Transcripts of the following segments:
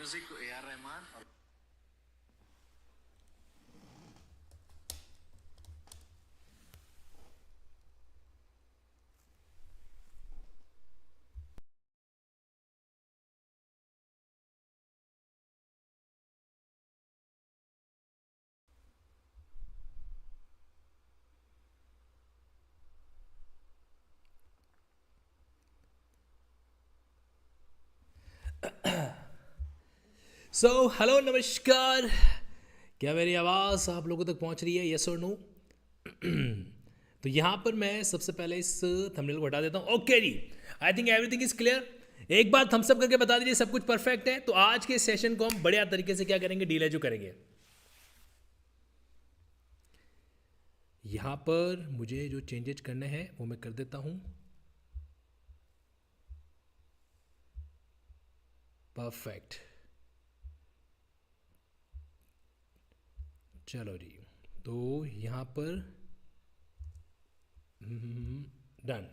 Music A.R. Rahman और hello नमस्कार। क्या मेरी आवाज़ आप लोगों तक पहुंच रही है? यस और नो? तो यहाँ पर मैं सबसे पहले इस थंबनेल को हटा देता हूँ। ओके जी, I think everything is clear. एक बार थम्स अप करके बता दीजिए सब कुछ परफेक्ट है। तो आज के सेशन को हम बढ़िया तरीके से क्या करेंगे, डील एजू करेंगे। यहाँ पर मुझे जो चेंजेज करने हैं वो मैं कर देता हूँ। परफेक्ट, चलो जी। तो यहाँ पर डन।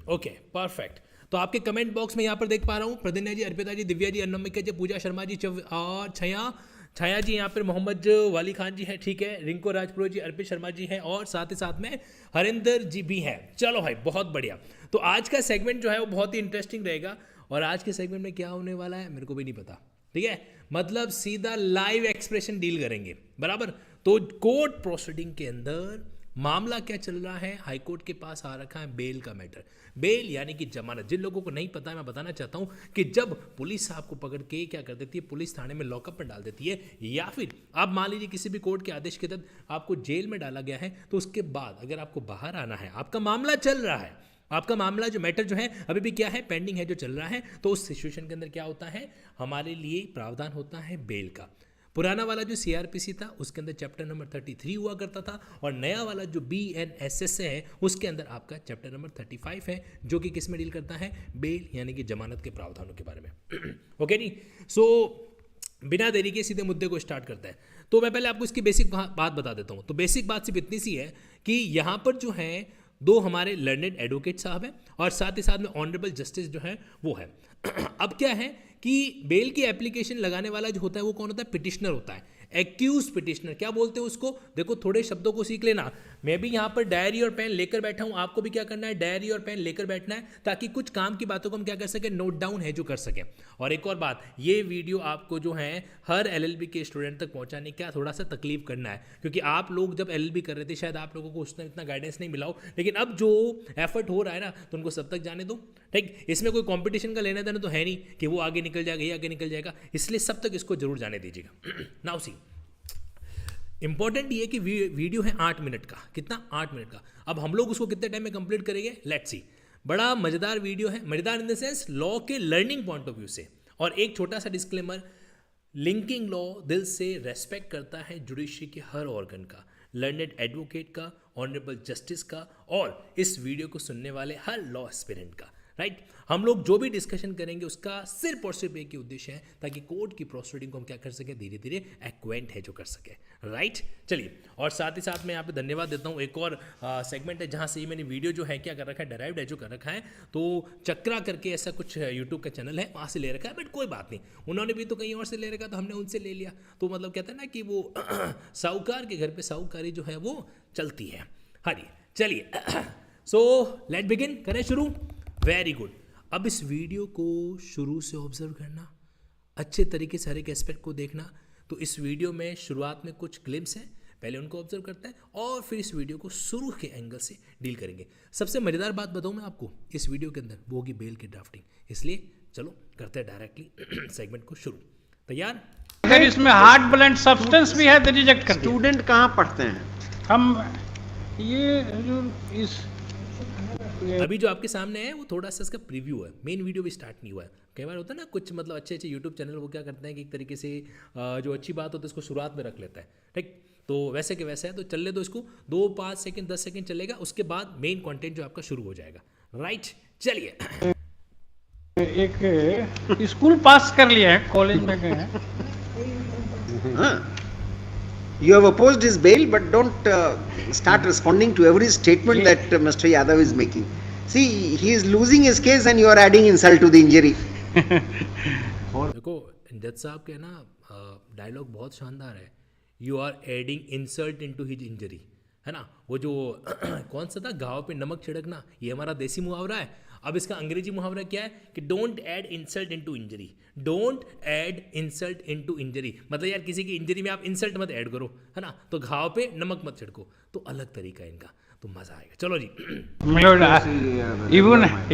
Okay perfect. तो आपके कमेंट बॉक्स में यहाँ पर देख पा रहा हूँ प्रदिन्या जी, अर्पिता जी, दिव्या जी, अन्नमिका जी, पूजा शर्मा जी, और छया जी, यहाँ पर मोहम्मद वाली खान जी है, ठीक है, रिंको राजपुरो जी, अर्पित शर्मा जी हैं, और साथ ही साथ में हरिंदर जी भी हैं। चलो भाई बहुत बढ़िया। तो आज का सेगमेंट जो है वो बहुत ही इंटरेस्टिंग रहेगा। और आज के सेगमेंट में क्या होने वाला है मेरे को भी नहीं पता, ठीक है। मतलब सीधा लाइव एक्सप्रेशन डील करेंगे, बराबर। तो कोर्ट प्रोसीडिंग के अंदर मामला क्या चल रहा है, हाईकोर्ट के पास आ रखा है बेल का मैटर। बेल यानी कि जमानत। जिन लोगों को नहीं पता है मैं बताना चाहता हूं कि जब पुलिस आपको पकड़ के क्या कर देती है, पुलिस थाने में लॉकअप में डाल देती है, या फिर आप मान लीजिए किसी भी कोर्ट के आदेश के तहत आपको जेल में डाला गया है, तो उसके बाद अगर आपको बाहर आना है, आपका मामला चल रहा है, आपका मामला जो मैटर जो है अभी भी क्या है, पेंडिंग है, जो चल रहा है, तो उस सिचुएशन के अंदर क्या होता है, हमारे लिए प्रावधान होता है बेल का। पुराना वाला जो सीआरपीसी था उसके अंदर चैप्टर नंबर 33 हुआ करता था, और नया वाला जो बीएनएसएस है उसके अंदर आपका चैप्टर नंबर 35 है, जो कि किस में डील करता है, बेल यानी कि जमानत के प्रावधानों के बारे में। ओके नी। सो बिना देरी के सीधे मुद्दे को स्टार्ट करता है। तो मैं पहले आपको इसकी बेसिक बात बता देता हूँ। तो बेसिक बात सिर्फ इतनी सी है कि यहाँ पर जो है दो हमारे लर्नेड एडवोकेट साहब हैं, और साथ ही साथ में ऑनरेबल जस्टिस जो है वो है। अब क्या है कि बेल की एप्लीकेशन लगाने वाला जो होता है वो कौन होता है, पिटिशनर होता है। एक्यूज पिटिशनर क्या बोलते हैं उसको, देखो थोड़े शब्दों को सीख लेना। मैं भी यहाँ पर डायरी और पेन लेकर बैठा हूँ, आपको भी क्या करना है, डायरी और पेन लेकर बैठना है, ताकि कुछ काम की बातों को हम क्या कर सकें, नोट डाउन है जो कर सकें। और एक और बात, ये वीडियो आपको जो है हर एलएलबी के स्टूडेंट तक पहुँचाने का थोड़ा सा तकलीफ करना है, क्योंकि आप लोग जब एलएलबी कर रहे थे शायद आप लोगों को उस टाइम इतना गाइडेंस नहीं मिला हो, लेकिन अब जो एफर्ट हो रहा है ना, तो उनको सब तक जाने दो, ठीक। इसमें कोई कंपटीशन का लेना देना तो है नहीं कि वो आगे निकल जाएगा, ये आगे निकल जाएगा, इसलिए सब तक इसको जरूर जाने दीजिएगा। नाउ सी, इंपॉर्टेंट ये कि वीडियो है 8 मिनट का। कितना? 8 मिनट का। अब हम लोग उसको कितने टाइम में कंप्लीट करेंगे, लेट्स सी। बड़ा मजेदार वीडियो है, मजेदार इन द सेंस लॉ के लर्निंग पॉइंट ऑफ व्यू से। और एक छोटा सा डिस्क्लेमर, लिंकिंग लॉ दिल से रेस्पेक्ट करता है जुडिशरी के हर ऑर्गन का, लर्नेड एडवोकेट का, ऑनरेबल जस्टिस का, और इस वीडियो को सुनने वाले हर लॉ एस्पिरेंट का, राइट। हम लोग जो भी डिस्कशन करेंगे उसका सिर्फ और सिर्फ एक ही उद्देश्य है, ताकि कोर्ट की प्रोसीडिंग को हम क्या कर सके, धीरे धीरे एक्वेंट है जो कर सके, राइट। चलिए, और साथ ही साथ मैं यहाँ पे धन्यवाद देता हूँ। एक और सेगमेंट है जहाँ से ये मैंने वीडियो जो है क्या कर रखा है, डेराइव्ड है जो कर रखा है, तो चक्रा करके ऐसा कुछ यूट्यूब का चैनल है, वहाँ से ले रखा है, बट कोई बात नहीं, उन्होंने भी तो कहीं और से ले रखा, तो हमने उनसे ले लिया। तो मतलब कहते हैं ना कि वो साहूकार के घर पे साहूकारी जो है वो चलती है। हाँ जी, चलिए। सो लेट बिगिन, करें शुरू। Very good. अब इस वीडियो को शुरू से ऑब्जर्व करना, अच्छे तरीके से हर एक एस्पेक्ट को देखना। तो इस वीडियो में शुरुआत में कुछ क्लिप्स हैं, पहले उनको ऑब्जर्व करते हैं, और फिर इस वीडियो को शुरू के एंगल से डील करेंगे। सबसे मज़ेदार बात बताऊं मैं आपको इस वीडियो के अंदर, वो होगी बेल की ड्राफ्टिंग। इसलिए चलो करते हैं डायरेक्टली सेगमेंट को शुरू। तैयार? अगर इसमें हार्ड ब्लेंड सब्सटेंस भी है तो रिजेक्ट कर दिया। स्टूडेंट कहाँ पढ़ते हैं? हम ये जो इस अभी जो आपके सामने है वो थोड़ा सा इसका प्रीव्यू है, मेन वीडियो भी स्टार्ट नहीं हुआ है। कई बार होता है ना कुछ मतलब अच्छे अच्छे यूट्यूब चैनल वो क्या करते हैं कि एक तरीके से जो अच्छी बात होती है उसको शुरुआत में रख लेता है, ठीक। तो वैसे के वैसे है, तो चलने दो इसको, 2, 5 सेकंड 10 सेकंड चलेगा, उसके बाद मेन कंटेंट जो आपका शुरू हो जाएगा, राइट। चलिए। एक स्कूल पास कर लिया है, कॉलेज में गए हैं। You have opposed his bail, but don't start responding to every statement that Mr. Yadav is making. See, he is losing his case and you are adding insult to the injury. देखो जज साहब के ना dialogue बहुत शानदार है. You are adding insult into his injury, है ना. वो जो कौन सा था, घाव पे नमक छिड़कना, ये हमारा देसी मुहावरा है. अब इसका अंग्रेजी मुहावरा क्या है कि don't add insult into injury. Don't add insult into injury मतलब यार किसी की इंजरी में आप इंसल्ट मत ऐड करो, है ना. तो घाव पे नमक मत छिड़को. तो अलग तरीका है इनका, तो मजा आएगा. चलो जी. My lord,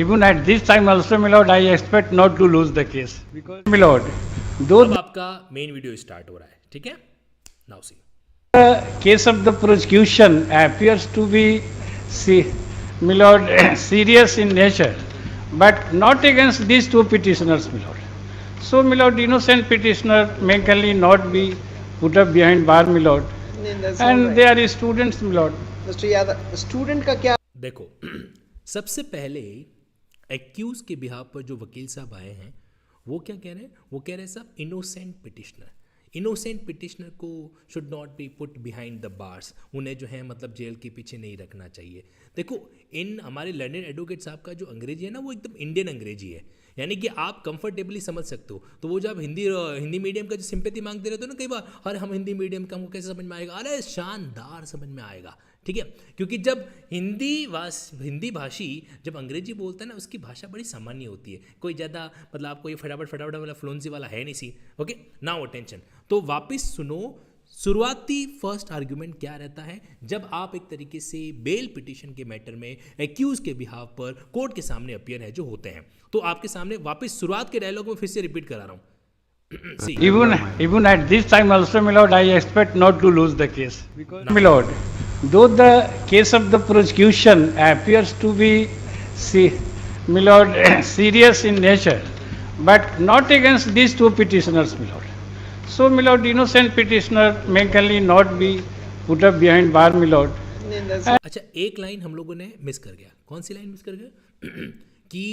even at this time also, my lord, I expect not to lose the case. Because, my lord, though अब आपका मेन वीडियो स्टार्ट हो रहा है, ठीक है. Now see. the case of the prosecution appears to be, my lord, serious in nature, but not against these two petitioners, my lord. So, my lord, innocent petitioner may kindly not be put up behind bar, my lord, and they are students, my lord. Mr. Yadav, student का क्या? देखो सबसे पहले accused के behalf पर जो वकील साहब आए हैं वो क्या कह रहे हैं. वो कह रहे हैं साहब इनोसेंट पिटिशनर. इनोसेंट पिटिशनर को should not be put behind the bars. उन्हें जो है मतलब जेल के पीछे नहीं रखना चाहिए. देखो इन हमारे लर्नेड एडवोकेट साहब का जो अंग्रेजी है ना वो एकदम इंडियन अंग्रेजी है, यानी कि आप कंफर्टेबली समझ सकते हो. तो वो जब हिंदी मीडियम का जो सिंपैथी मांगते रहते हो ना कई बार, अरे हम हिंदी मीडियम का हमको कैसे समझ में आएगा, अरे शानदार समझ में आएगा. ठीक है, क्योंकि जब हिंदी भाषी जब अंग्रेजी बोलता है ना उसकी भाषा बड़ी सामान्य होती है. कोई ज़्यादा मतलब आपको ये फटाफट वाला फ्लुएंसी वाला है नहीं सी. Okay now attention. तो वापस सुनो, शुरुआती फर्स्ट आर्ग्यूमेंट क्या रहता है जब आप एक तरीके से बेल पिटिशन के मैटर में एक्यूज के बिहाफ पर कोर्ट के सामने अपीयर है जो होते हैं. तो आपके सामने वापस शुरुआत के डायलॉग में फिर से रिपीट करा रहा हूँ. See, Even at this time also, my lord, I expect not to lose the case. Because, my lord, though the case of the prosecution appears to be, my lord, serious in nature, but not against these two petitioners, my lord. So, my lord, innocent petitioner may kindly not be put up behind bar, my lord. अच्छा एक line हम लोगों ने miss कर गया. कौन सी line miss कर गया? कि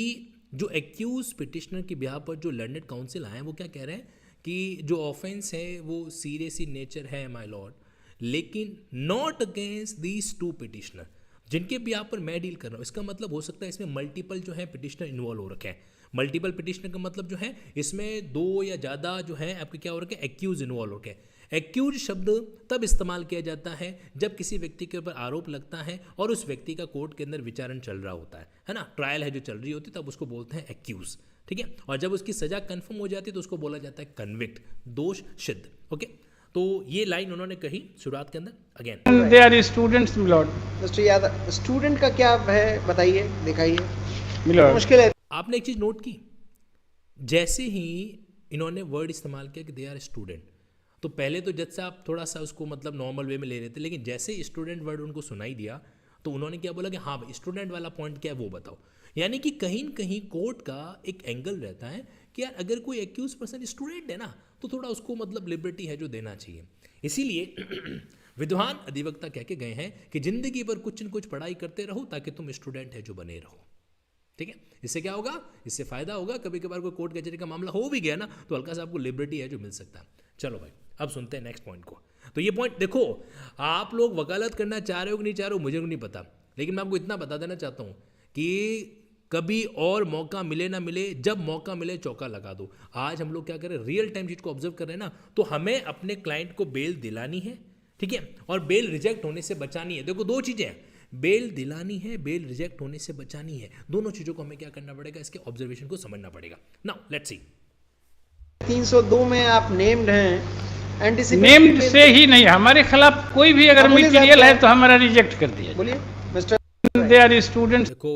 जो एक्यूज पिटिशनर के बिहाफ पर जो लर्नेड काउंसिल आए हैं वो क्या कह रहे हैं कि जो ऑफेंस है वो सीरियस इन नेचर है माय लॉर्ड, लेकिन not against these two petitioner जिनके बिहाफ पर मैं डील कर रहा हूँ. इसका मतलब हो सकता है इसमें मल्टीपल जो है पिटिशनर इन्वॉल्व हो रखे हैं. मल्टीपल पिटिशनर का मतलब जो है इसमें दो या ज़्यादा जो है आपके क्या हो रखे हैं, एक्यूज इन्वॉल्व हो रखे हैं. एक्यूज शब्द तब इस्तेमाल किया जाता है जब किसी व्यक्ति के ऊपर आरोप लगता है और उस व्यक्ति का कोर्ट के अंदर विचारण चल रहा होता है ना, ट्रायल है जो चल रही होती है, तब उसको बोलते हैं एक्यूज. ठीक है, और जब उसकी सजा कंफर्म हो जाती है तो उसको बोला जाता है कन्विक्ट, दोष सिद्ध. ओके, तो ये लाइन उन्होंने कही शुरुआत के अंदर. Again And they are students, my lord. Mister Yadav, student का क्या है बताइए, दिखाइए. My lord. मुश्किल है. आपने एक चीज़ नोट की, जैसे ही इन्होंने वर्ड इस्तेमाल किया कि दे आर स्टूडेंट, तो पहले तो जज साहब थोड़ा सा उसको मतलब नॉर्मल वे में ले रहे थे, लेकिन जैसे स्टूडेंट वर्ड उनको सुनाई दिया तो उन्होंने क्या बोला कि हाँ भाई स्टूडेंट वाला पॉइंट क्या है वो बताओ. यानी कि कहीं न कहीं कोर्ट का एक एंगल रहता है कि यार अगर कोई एक्यूज पर्सन स्टूडेंट है ना तो थोड़ा उसको मतलब लिबर्टी है जो देना चाहिए. इसीलिए विद्वान अधिवक्ता कह के गए हैं कि जिंदगी भर कुछ न कुछ पढ़ाई करते रहो ताकि तुम स्टूडेंट है जो बने रहो. ठीक है, इससे क्या होगा, इससे फायदा होगा. कभी कभार कोई कोर्ट कचहरी का मामला हो भी गया ना तो हल्का सा आपको लिबर्टी है जो मिल सकता है. चलो भाई अब सुनते हैं नेक्स्ट पॉइंट को. तो ये पॉइंट देखो, आप लोग वकालत करना चाह रहे हो कि नहीं चाह रहे हो मुझे नहीं पता, लेकिन मैं आपको इतना बता देना चाहता हूँ कि कभी और मौका मिले ना मिले, जब मौका मिले चौका लगा दो. आज हम लोग क्या करें, रियल टाइम चीज को ऑब्जर्व कर रहे हैं ना, तो हमें अपने क्लाइंट को बेल दिलानी है. ठीक है, और बेल रिजेक्ट होने से बचानी है. देखो दो चीजें हैं, बेल दिलानी है, बेल रिजेक्ट होने से बचानी है. दोनों चीजों को हमें क्या करना पड़ेगा, इसके ऑब्जर्वेशन को समझना पड़ेगा. Now let's see. 302 में आप नेम्ड हैं. नेम्ड से ही नहीं, हमारे खिलाफ कोई भी अगर मटेरियल है तो हमारा रिजेक्ट कर दिया. बोलिए मिस्टर. They are students. देखो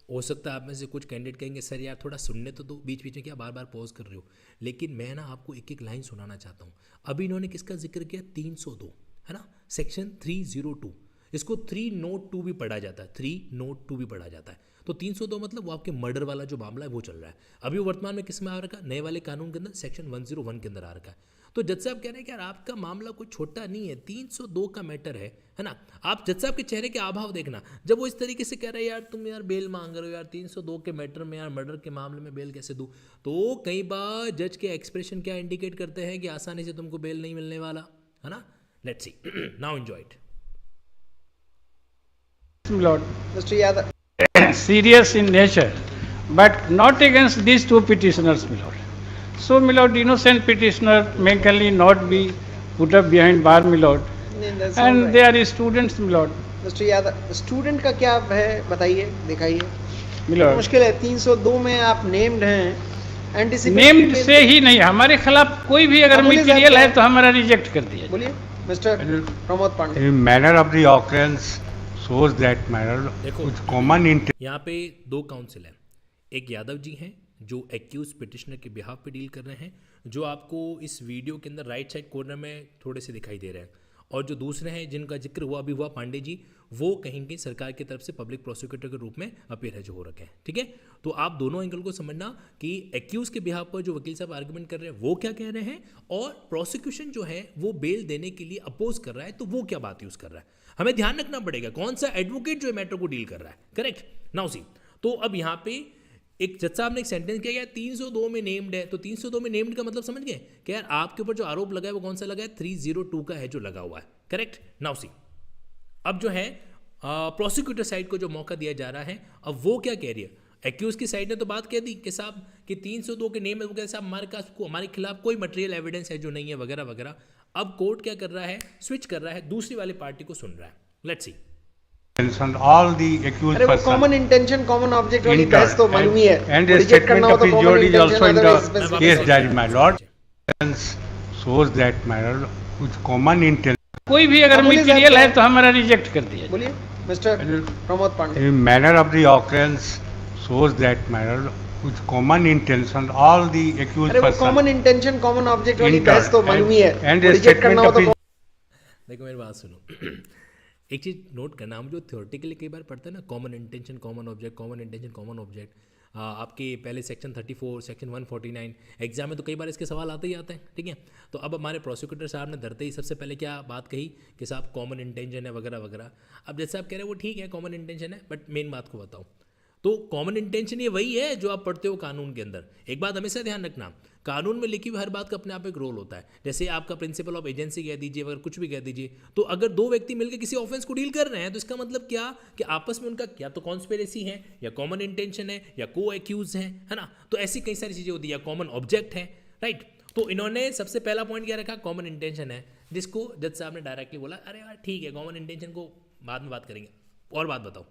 हो सकता है आप में से कुछ कैंडिडेट कहेंगे सर यार थोड़ा सुनने तो दो, बीच बीच में क्या बार बार पॉज कर रहे हो. लेकिन मैं ना आपको एक एक लाइन सुनाना चाहता हूँ. अभी इन्होंने किसका जिक्र किया, 302 है ना, सेक्शन 302. इसको 3 नोट 2 भी पढ़ा जाता है, 3 नोट 2 भी पढ़ा जाता है. तो 302 मतलब वो आपके मर्डर वाला जो मामला है वो चल रहा है. अभी वो वर्तमान में किस में आ रखा है, नए वाले कानून के अंदर सेक्शन 101 के अंदर आ रखा है. तो जज साहब कह रहे हैं कि यार आपका मामला कोई छोटा नहीं है, 302 का मैटर है ना. आप जज साहब के चेहरे के आभाव देखना, जब वो इस तरीके से कह रहे हैं यार तुम यार बेल मांग रहे हो यार 302 के मैटर में, यार मर्डर के मामले में बेल कैसे दूं. तो कई बार जज के एक्सप्रेशन क्या इंडिकेट करते हैं कि आसानी से तुमको बेल नहीं मिलने वाला है ना. Let's see, now enjoy it. Lord mister Yadav, serious in nature, but not against these two petitioners, my lord. So, my lord, innocent petitioner may not be put up behind bar, my lord, that's all and right. they are students, my lord. Mister Yadav, student का क्या है बताइए, दिखाइए। My lord. मुश्किल है, 302 में आप named हैं, नेम्ड से ही नहीं, हमारे खिलाफ कोई भी अगर बोलिए साहब, मटेरियल है क्या? तो हमारा रिजेक्ट कर दिया। बोलिए mister Pramod Pandey. The manner of the occurrence shows that manner देखो। with common intent. यहाँ पे दो काउंसिल हैं, एक यादव जी हैं जो एक्यूज पिटिशनर के बिहाफ पे डील कर रहे हैं, जो आपको इस वीडियो के अंदर राइट साइड कॉर्नर में थोड़े से दिखाई दे रहे हैं, और जो दूसरे हैं जिनका जिक्र हुआ पांडे जी, वो कहीं कहीं सरकार की तरफ से पब्लिक प्रोसिक्यूटर के रूप में अपीयर है जो हो रखे हैं। ठीक है, तो आप दोनों एंगल को समझना कि एक्यूज के बिहाफ पर जो वकील साहब आर्गुमेंट कर रहे हैं वो क्या कह रहे हैं, और प्रोसिक्यूशन जो है वो बेल देने के लिए अपोज कर रहा है तो वो क्या बात यूज कर रहा है। हमें ध्यान रखना पड़ेगा कौन सा एडवोकेट जो मैटर को डील कर रहा है। करेक्ट नाउ सी, तो अब यहाँ पे एक जज साहब ने एक सेंटेंस किया गया 302 में नेम्ड है, तो 302 में नेम्ड का मतलब समझ गए कि यार आपके ऊपर जो आरोप लगा है वो कौन सा लगा है, 302 का है जो लगा हुआ है। करेक्ट नाउ सी, अब जो है प्रोसिक्यूटर साइड को जो मौका दिया जा रहा है, अब वो क्या कह रही है। एक्यूज की साइड ने तो बात कह दी कि साहब कि 302 के नेम है, वो कहते साहब हमारे खिलाफ कोई मटेरियल एविडेंस है जो नहीं है वगैरह वगैरह। अब कोर्ट क्या कर रहा है, स्विच कर रहा है, दूसरी वाली पार्टी को सुन रहा है। Let's see. All the accused अरे वो persons. Common intention common object वाली Inter- बहस तो मालूम ही है, And the रिजेक्ट statement करना हो of तो his common judge is also in intention, the otherwise case specific. diary, my lord. Shows that manner with common intent. कोई भी अगर बोलिए साहब, मटेरियल क्या? है तो हमारा रिजेक्ट कर दिया। बोलिए mister Pramod Pandey. The manner of the occurrence shows that manner with common intention. All the accused अरे वो persons. Common intention common object वाली Inter- बहस तो मालूम ही है, and the रिजेक्ट करना हो statement तो of देखो मेरी बात सुनो, एक चीज़ नोट करना, हम जो थ्योरेटिकली कई बार पढ़ते हैं ना, common intention common object, common intention common object, आपके पहले सेक्शन 34 सेक्शन 149 एग्जाम में तो कई बार इसके सवाल आते ही आते हैं। ठीक है, तो अब हमारे प्रोसिक्यूटर साहब ने धरते ही सबसे पहले क्या बात कही कि साहब कॉमन इंटेंशन है वगैरह वगैरह। अब जैसे आप कह रहे हैं वो ठीक है कॉमन इंटेंशन है, बट मेन बात को बताओ, तो कॉमन इंटेंशन ये वही है जो आप पढ़ते हो कानून के अंदर। एक बात हमेशा ध्यान रखना, कानून में लिखी हुई हर बात का अपने आप एक रोल होता है। जैसे आपका प्रिंसिपल ऑफ एजेंसी कह दीजिए, अगर कुछ भी कह दीजिए, तो अगर दो व्यक्ति मिलकर किसी ऑफेंस को डील कर रहे हैं तो इसका मतलब क्या कि आपस में उनका या तो कॉन्स्पिरेसी है, या कॉमन इंटेंशन है, या को एक्यूज है ना। तो ऐसी कई सारी चीज़ें होती है, या कॉमन ऑब्जेक्ट है, राइट। तो इन्होंने सबसे पहला पॉइंट क्या रखा, कॉमन इंटेंशन है, जिसको जज साहब ने डायरेक्टली बोला अरे यार ठीक है कॉमन इंटेंशन को बाद में बात करेंगे। और बात बताओ,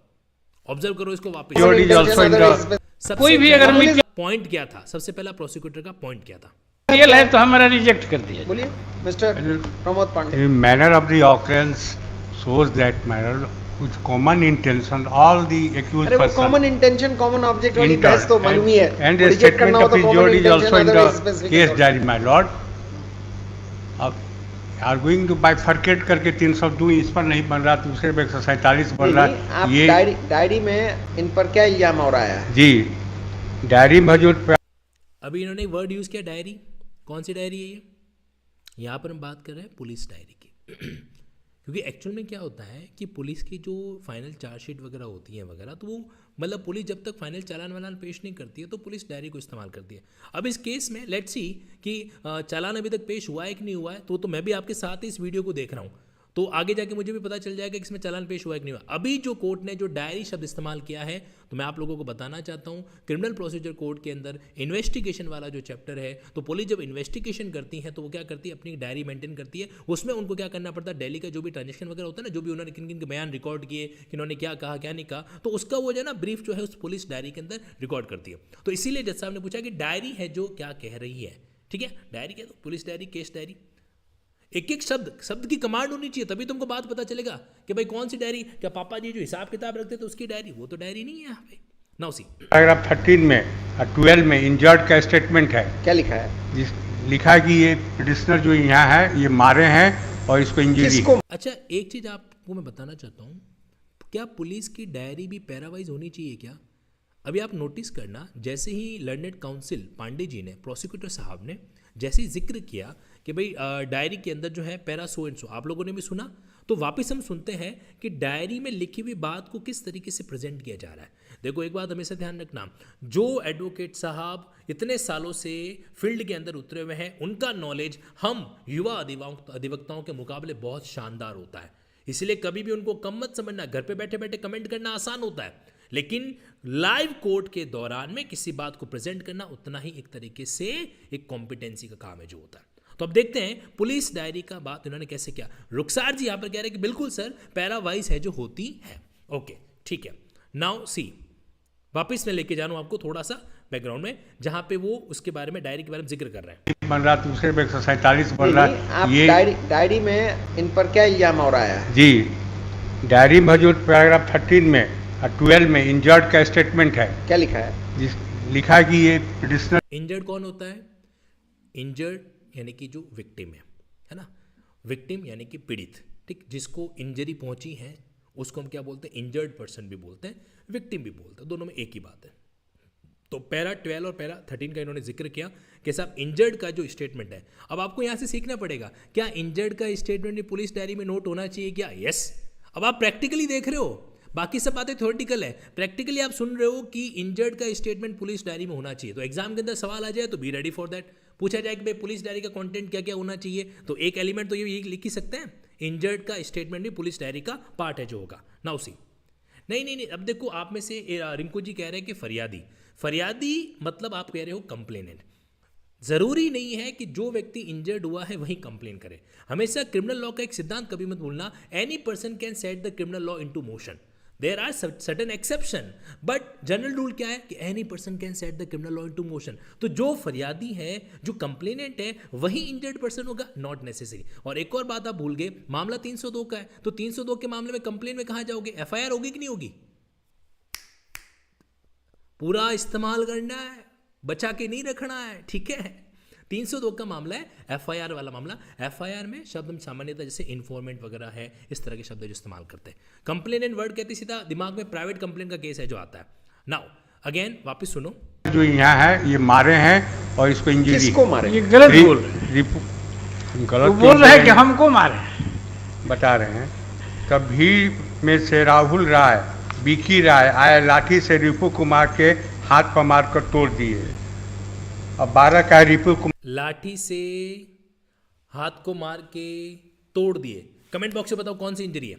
ऑब्जर्व करो इसको वापस। Judge is also in the सबसे कोई भी पहला अगर पॉइंट क्या था, सबसे पहला प्रोसिक्यूटर का पॉइंट क्या था। मटेरियल है तो हमारा रिजेक्ट कर दिया। बोलिए mister Pramod Pandey. The manner of the occurrence shows that manner with common intention. All the accused अरे वो persons. Common intention common object वाली Inter- बहस तो मालूम ही है, and the रिजेक्ट करना statement हो of तो his common judge is also intention, in otherwise the specific case authority. diary, my lord. अब are going to bifurcate करके 302 इस पर नहीं बन रहा, दूसरे पे 147 बन रहा नहीं, आप ये डायरी में इन पर क्या इल्जाम हो रहा है? जी डायरी मौजूद पे अभी इन्होंने वर्ड यूज़ किया डायरी, कौन सी डायरी है ये, यहाँ पर हम बात कर रहे हैं पुलिस डायरी की। क्योंकि एक्चुअल में क्या होता है कि पुलिस की जो फाइनल चार्जशीट वगैरह होती है वगैरह, तो वो मतलब पुलिस जब तक फाइनल चालान वालान पेश नहीं करती है तो पुलिस डायरी को इस्तेमाल करती है। अब इस केस में लेट्स सी कि चालान अभी तक पेश हुआ है कि नहीं हुआ है, तो मैं भी आपके साथ ही इस वीडियो को देख रहा हूँ, तो आगे जाके मुझे भी पता चल जाएगा कि इसमें चालान पेश हुआ है कि नहीं हुआ। अभी जो कोर्ट ने जो डायरी शब्द इस्तेमाल किया है, तो मैं आप लोगों को बताना चाहता हूँ, क्रिमिनल प्रोसीजर कोड के अंदर इन्वेस्टिगेशन वाला जो चैप्टर है, तो पुलिस जब इन्वेस्टिगेशन करती है तो वो क्या करती है, अपनी डायरी मेंटेन करती है। उसमें उनको क्या करना पड़ता है, डेली का जो भी ट्रांजेक्शन वगैरह होता है ना, जो भी उन्होंने किन किन के बयान रिकॉर्ड किए, कि उन्होंने क्या कहा क्या नहीं कहा, तो उसका वो जो है ना ब्रीफ जो है उस पुलिस डायरी के अंदर रिकॉर्ड करती है। तो इसीलिए जज साहब ने पूछा कि डायरी है जो क्या कह रही है। ठीक है, डायरी क्या, तो पुलिस डायरी, केस डायरी, एक एक शब्द की कमांड होनी चाहिए, तभी तुमको बात पता चलेगा कि भाई कौन सी डायरी, क्या पापा जी जो हिसाब किताब रखते तो उसकी डायरी, वो तो डायरी नहीं है यहाँ पे। नाउ सी पैराग्राफ 13 में 12 में इंजर्ड का स्टेटमेंट है, क्या लिखा है? जिस लिखा है कि ये पिटिशनर जो यहाँ है ये मारे हैं और इसको इंजरी। किसको? अच्छा, एक चीज़ आपको मैं बताना चाहता हूँ, क्या पुलिस की डायरी भी पैरावाइज होनी चाहिए क्या? अभी आप नोटिस करना, जैसे ही लर्नेड काउंसिल पांडे जी ने, प्रोसिक्यूटर साहब ने जैसे ही जिक्र किया कि भाई डायरी के अंदर जो है पैरा सो एंड सो, आप लोगों ने भी सुना, तो वापस हम सुनते हैं कि डायरी में लिखी हुई बात को किस तरीके से प्रेजेंट किया जा रहा है। देखो एक बात हमेशा ध्यान रखना, जो एडवोकेट साहब इतने सालों से फील्ड के अंदर उतरे हुए हैं, उनका नॉलेज हम युवा अधिवक्ताओं के मुकाबले बहुत शानदार होता है। इसलिए कभी भी उनको कम मत समझना, घर पे बैठे बैठे कमेंट करना आसान होता है, लेकिन लाइव कोर्ट के दौरान में किसी बात को प्रेजेंट करना उतना ही एक तरीके से एक कॉम्पिटेंसी का काम है जो होता है। तो अब देखते हैं पुलिस डायरी का बात इन्होंने कैसे किया। रुखसार जी यहां पर कह रहे हैं कि बिल्कुल सर पैरा वाइज है जो होती है। ओके ठीक है, नाउ सी वापस मैं लेके जा रहा हूं आपको थोड़ा सा बैकग्राउंड में, जहां पे वो उसके बारे में डायरी के बारे में जिक्र कर रहे हैं। बन रहा दूसरे में 147 बन रहा आप ये डायरी में इन पर क्या इल्जाम हो रहा है? जी डायरी में जो पैराग्राफ 13 में और 12 में इंजर्ड का स्टेटमेंट है, क्या लिखा है? जिस लिखा है कि ये पिटिशनर इंजर्ड कौन होता है? इंजर्ड यानी कि जो विक्टिम है ना, विक्टिम यानी कि पीड़ित, ठीक, जिसको इंजरी पहुंची है उसको हम क्या बोलते हैं? इंजर्ड पर्सन भी बोलते हैं, विक्टिम भी बोलते हैं, दोनों में एक ही बात है। तो पैरा 12 और पैरा 13 का इन्होंने जिक्र किया कि साहब इंजर्ड का जो स्टेटमेंट है, अब आपको यहां से सीखना पड़ेगा क्या इंजर्ड का स्टेटमेंट पुलिस डायरी में नोट होना चाहिए क्या? यस। अब आप प्रैक्टिकली देख रहे हो, बाकी सब बातें थ्योरेटिकल है, प्रैक्टिकली आप सुन रहे हो कि इंजर्ड का स्टेटमेंट पुलिस डायरी में होना चाहिए। तो एग्जाम के अंदर सवाल आ जाए तो बी रेडी फॉर दैट। पूछा जाए कि भाई पुलिस डायरी का कंटेंट क्या क्या होना चाहिए, तो एक एलिमेंट तो ये लिख ही सकते हैं, इंजर्ड का स्टेटमेंट भी पुलिस डायरी का पार्ट है जो होगा। नाउ सी नहीं, अब देखो आप में से रिंकू जी कह रहे हैं कि फरियादी मतलब आप कह रहे हो कंप्लेनेंट। जरूरी नहीं है कि जो व्यक्ति इंजर्ड हुआ है वही कंप्लेन करे। हमेशा क्रिमिनल लॉ का एक सिद्धांत कभी मत भूलना, any person can set the criminal law into motion. There are certain exception, but general rule क्या है कि any person can set the criminal law into motion. तो जो फरियादी है, जो कंप्लेनेंट है, वही इंजर्ड पर्सन होगा, नॉट नेसेसरी। और एक और बात आप भूल गए, मामला 302 का है, तो 302 के मामले में कंप्लेन में कहां जाओगे? एफआईआर होगी कि नहीं होगी? पूरा इस्तेमाल करना है, बचा के नहीं रखना है, ठीक है। 302 का मामला है एफआईआर वाला मामला। एफआईआर में शब्द हम सामान्यतः जैसे इन्फॉर्मेंट वगैरह है, इस तरह के शब्द जो इस्तेमाल करते हैं। कंप्लेनेंट वर्ड कहते सीधा दिमाग में प्राइवेट कंप्लेन का केस है जो आता है। नाउ अगेन वापस सुनो, जो यहाँ है ये मारे हैं और इसको इंजरी, किसको मारे? ये गलत बोल रहे हैं, गलत वो बोल रहे हैं कि हमको मारे। बता रहे हैं कभी में से राहुल राय, बीकी राय आए लाठी से रिपू कुमार के हाथ पर मार कर तोड़ दिए। अब 12 का रिपू कुमार लाठी से हाथ को मार के तोड़ दिए। कमेंट बॉक्स में बताओ कौन सी इंजरी है,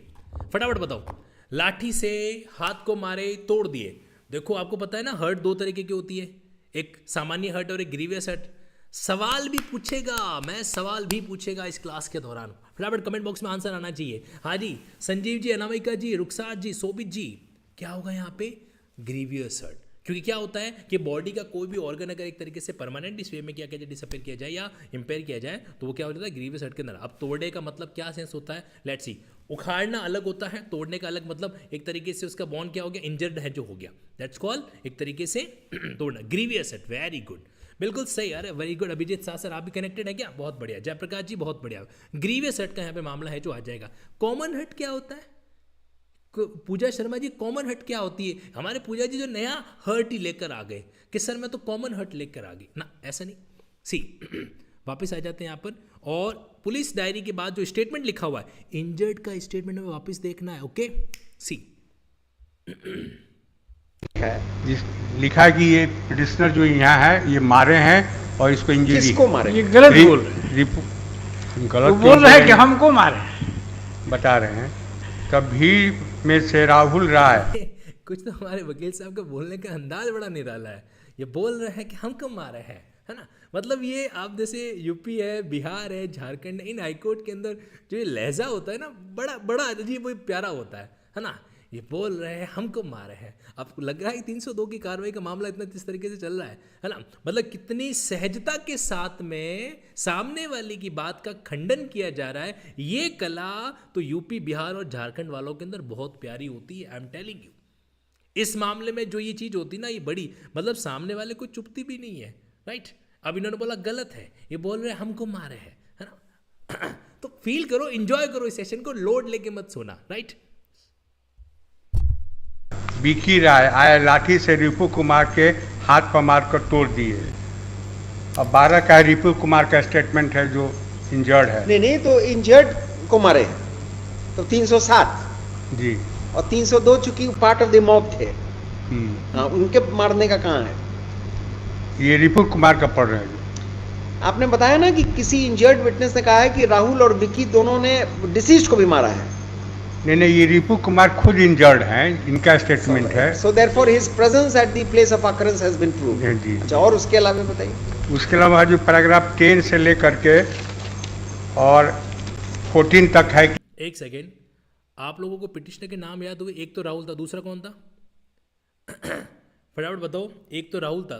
फटाफट बताओ। लाठी से हाथ को मारे तोड़ दिए। देखो आपको पता है ना, हर्ट दो तरीके की होती है, एक सामान्य हर्ट और एक ग्रीवियस हर्ट। सवाल भी पूछेगा, मैं सवाल भी पूछेगा इस क्लास के दौरान, फटाफट कमेंट बॉक्स में आंसर आना चाहिए। हाँ जी, संजीव जी, अनामिका जी, रुखसार जी, सोबित जी, क्या होगा यहाँ पे? Grievous hurt. क्योंकि क्या होता है कि बॉडी का कोई भी ऑर्गन अगर एक तरीके से परमानेंट इस वे में किया जाए, डिसअपेयर किया जाए या इंपेयर किया जाए, तो वो क्या हो जाता है? ग्रीवियस हर्ट के अंदर। अब तोड़ने का मतलब क्या सेंस होता है? Let's see. उखाड़ना अलग होता है, तोड़ने का अलग, मतलब एक तरीके से उसका बॉन्ड क्या हो गया? इंजर्ड है जो हो गया, दैट्स कॉल्ड एक तरीके से तोड़ना, ग्रीवियस हर्ट। वेरी गुड, बिल्कुल सही। अरे very good Abhijeet Shah sir, आप भी कनेक्टेड है क्या? बहुत बढ़िया। जयप्रकाश जी बहुत बढ़िया। ग्रीवियस हर्ट का यहाँ पे मामला है जो आ जाएगा। कॉमन हर्ट क्या होता है? पूजा शर्मा जी, कॉमन हर्ट क्या होती है? हमारे पूजा जी जो नया हर्ट ही लेकर आ गए कि सर मैं तो कॉमन हर्ट लेकर आ गई ना, ऐसा नहीं। सी वापस आ जाते हैं यहाँ पर, और पुलिस डायरी के बाद जो स्टेटमेंट लिखा हुआ है, इंजर्ड का स्टेटमेंट में वापस देखना है। ओके सी जिस लिखा है कि ये पिटिशनर जो यहाँ है ये मारे हैं और इसको इंजरी, किसको मारे? ये गलत बोल रहे हैं, रिपू वो गलत बोल रहे हैं कि हमको मारे। बता रहे हैं कभी में से राहुल राय, कुछ तो हमारे वकील साहब का बोलने का अंदाज बड़ा निराला है। ये बोल रहे हैं कि हमको मारे हैं, है ना, मतलब ये आप जैसे यूपी है, बिहार है, झारखंड है, इन हाईकोर्ट के अंदर जो ये लहजा होता है ना, बड़ा बड़ा अजीब प्यारा होता है ना। ये बोल रहे हैं हमको मारे हैं। आपको लग रहा है 302 की कार्रवाई का मामला इतना इस तरीके से चल रहा है ना, मतलब कितनी सहजता के साथ में सामने वाले की बात का खंडन किया जा रहा है। ये कला तो यूपी, बिहार और झारखंड वालों के अंदर बहुत प्यारी होती है, आई एम टेलिंग यू। इस मामले में जो ये चीज होती ना, ये बड़ी, मतलब सामने वाले को चुपती भी नहीं है, राइट। अब इन्होंने बोला गलत है, ये बोल रहे हैं हमको मारे हैं, है ना। तो फील करो, एंजॉय करो इस सेशन को, लोड लेके मत सोना, राइट। बीकी राय आए लाठी से रिपू कुमार के हाथ पर मार कर तोड़ दिए। अब 12 का रिपू कुमार का स्टेटमेंट है जो इंजर्ड है। नहीं, तो इंजर्ड को मारे तो 307 जी, और 302 चूंकि पार्ट ऑफ द मॉब थे, हाँ, उनके मारने का कहाँ है? ये रिपू कुमार का पढ़ रहे हैं। आपने बताया ना कि किसी इंजर्ड विटनेस ने कहा है कि राहुल और विकी दोनों ने डिसीज्ड को भी मारा है। नहीं, ये रिपु कुमार खुद इंजर्ड हैं, इनका स्टेटमेंट है। So therefore his presence at the place of occurrence has been proved. जी। अच्छा, और उसके अलावा बताइए। उसके अलावा जो पैराग्राफ 10 से लेकर के और 14 तक है। एक सेकेंड, आप लोगों को पिटिशनर के नाम याद हुए? एक तो राहुल था, दूसरा कौन था? फटाफट बताओ। एक तो राहुल था,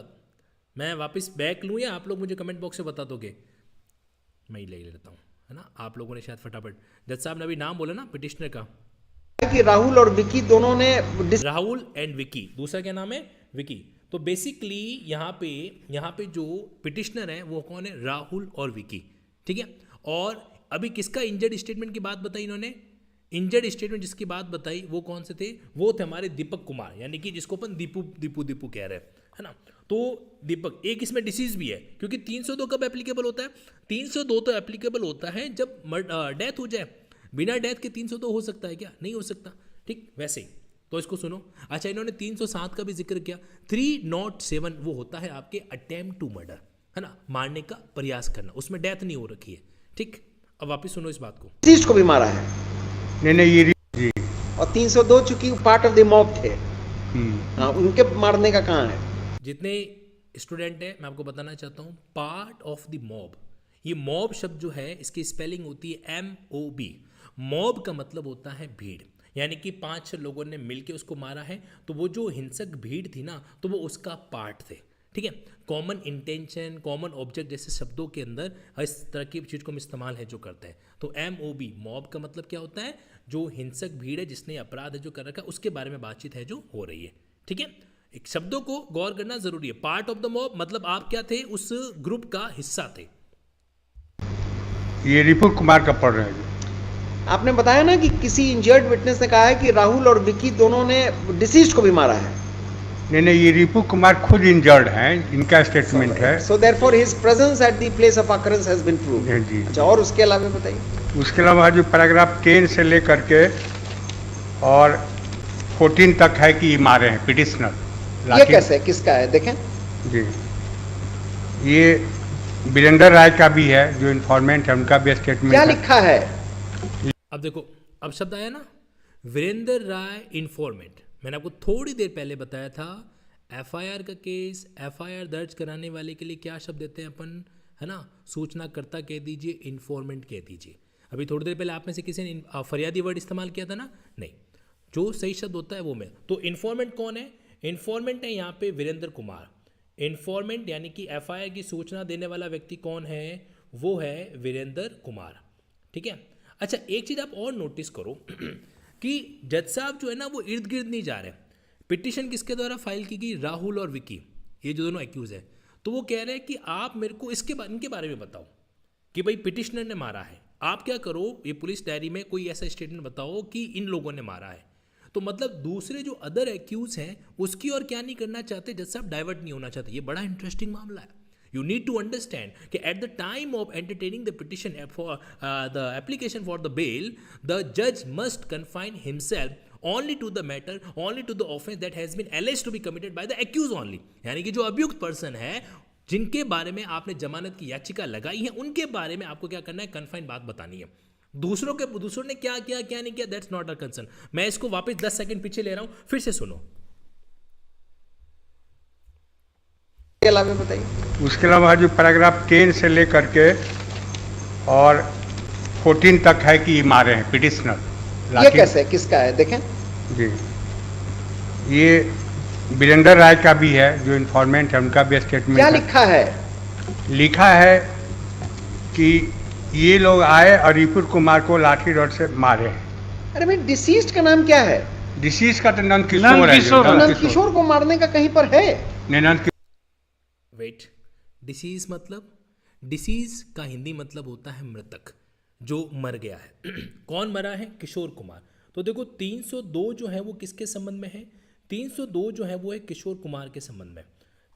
मैं वापस बैक लूँ या आप लोग मुझे कमेंट बॉक्स में बता दोगे? मैं ही ले लेता हूँ, है ना। आप लोगों ने शायद फटाफट, जज साहब ने अभी नाम बोला ना पिटिशनर का, कि राहुल और विकी दोनों ने राहुल एंड विकी। दूसरा क्या नाम है? विकी। तो बेसिकली यहाँ पे जो पिटिशनर है वो कौन है? राहुल और विकी, ठीक है। और अभी किसका इंजर्ड स्टेटमेंट की बात बताई इन्होंने? इंजर्ड स्टेटमेंट जिसकी बात बताई वो कौन से थे? वो थे हमारे दीपक कुमार, यानी कि जिसको अपन दीपू कह रहे हैं, है ना। तो दीपक, एक इसमें डिसीज भी है, क्योंकि 302 कब एप्लीकेबल होता है? 302 तो एप्लीकेबल होता है जब डेथ हो जाए। बिना डेथ के 302 हो सकता है क्या? नहीं हो सकता, ठीक। वैसे ही तो इसको सुनो। अच्छा, इन्होंने 307 का भी जिक्र किया। 307 वो होता है आपके अटेम्प्ट टू मर्डर, है ना, मारने का प्रयास करना, उसमें डेथ नहीं हो रखी है, ठीक। अब वापिस सुनो इस बात को। डिसीज्ड को भी मारा है। नहीं, ये जी। और 302 चूंकि पार्ट ऑफ द मॉब थे, उनके मारने का कहाँ है? जितने स्टूडेंट हैं मैं आपको बताना चाहता हूँ, पार्ट ऑफ द मॉब, ये मॉब शब्द जो है इसकी स्पेलिंग होती है MOB। मॉब का मतलब होता है भीड़, यानी कि 5-6 लोगों ने मिलकर उसको मारा है, तो वो जो हिंसक भीड़ थी ना, तो वो उसका पार्ट थे, ठीक है। कॉमन इंटेंशन, कॉमन ऑब्जेक्ट जैसे शब्दों के अंदर इस तरह की चीज़ को हम इस्तेमाल है जो करते हैं। तो MOB मॉब का मतलब क्या होता है? जो हिंसक भीड़ है, जिसने अपराध है जो कर रखा है, उसके बारे में बातचीत है जो हो रही है, ठीक है। एक शब्दों को गौर करना जरूरी है। पार्ट ऑफ द मॉब मतलब आप क्या थे? उस ग्रुप का हिस्सा थे। ये रिपु कुमार का पढ़ रहे हैं। आपने बताया ना कि किसी इंजर्ड विटनेस ने कहा है कि राहुल और विकी दोनों ने डिसीज्ड को भी मारा है। नहीं, ये रिपु कुमार खुद इंजर्ड हैं, इनका स्टेटमेंट है। So therefore his presence at the place of occurrence has been proved. जी। अच्छा, और उसके अलावा बताइए। उसके अलावा जो पैराग्राफ 10 से लेकर के और 14 तक है कि मारे हैं पिटिशनर। ये कैसे है? किसका है? देखें जी। ये वीरेंद्र राय का भी है, जो इन्फॉर्मेंट है, उनका भी स्टेटमेंट क्या है। लिखा है? अब देखो, अब शब्द आया ना, वीरेंद्र राय इन्फॉर्मेंट। मैंने आपको थोड़ी देर पहले बताया था, FIR का केस, FIR दर्ज कराने वाले के लिए क्या शब्द देते हैं अपन, है ना। सूचनाकर्ता कह दीजिए, इन्फॉर्मेंट कह दीजिए। अभी थोड़ी देर पहले आप में से किसी ने फरियादी वर्ड इस्तेमाल किया था ना? नहीं, जो सही शब्द होता है वो मैं। तो इन्फॉर्मेंट कौन है? इन्फॉर्मेंट है यहाँ पे वीरेंद्र कुमार। इन्फॉर्मेंट यानी कि FIR की सूचना देने वाला व्यक्ति कौन है? वो है वीरेंद्र कुमार, ठीक है। अच्छा, एक चीज़ आप और नोटिस करो कि जज साहब जो है ना वो इर्द गिर्द नहीं जा रहे। पिटीशन किसके द्वारा फाइल की गई? राहुल और विकी, ये जो दोनों एक्यूज है। तो वो कह रहे हैं कि आप मेरे को इनके बारे में बताओ कि भाई पिटिशनर ने मारा है। आप क्या करो, ये पुलिस डायरी में कोई ऐसा स्टेटमेंट बताओ कि इन लोगों ने मारा है। तो मतलब दूसरे जो अदर एक्यूज हैं उसकी और क्या नहीं करना चाहते? जज साहब डाइवर्ट नहीं होना चाहते। ये बड़ा इंटरेस्टिंग मामला है। You need to understand कि at the time of entertaining the petition for the application for the bail, the judge must confine himself only to the matter, only to the offense that has been alleged to be committed by the accused only। यानी कि जो अभियुक्त person है, जिनके बारे में आपने जमानत की याचिका लगाई है, उनके बारे में आपको क्या करना है? कन्फाइन बात बतानी है। दूसरों ने क्या किया क्या नहीं किया, दैट्स नॉट अ कंसर्न। मैं इसको वापस 10 सेकंड पीछे ले रहा हूं, फिर से सुनो। बताइए। उसके अलावा जो पैराग्राफ 10 से लेकर के और 14 तक है कि मारे हैं पिटिशनर। ये कैसे है? किसका है? देखें जी। ये वीरेंद्र राय का भी है, जो इन्फॉर्मेंट है, उनका भी स्टेटमेंट क्या है। लिखा है? लिखा है कि ये लोग आए और रिपुर कुमार को लाठी रॉड से मारे हैं। अरे भाई, डिसीज्ड का नाम क्या है? डिसीज का तो नंद किशोर है। नंद किशोर को मारने का कहीं पर है? नंद वेट, डिसीज मतलब, डिसीज का हिंदी मतलब होता है मृतक, जो मर गया है। कौन मरा है? किशोर कुमार। तो देखो 302 जो है वो किसके संबंध में है? 302 जो है वो है किशोर कुमार के संबंध में,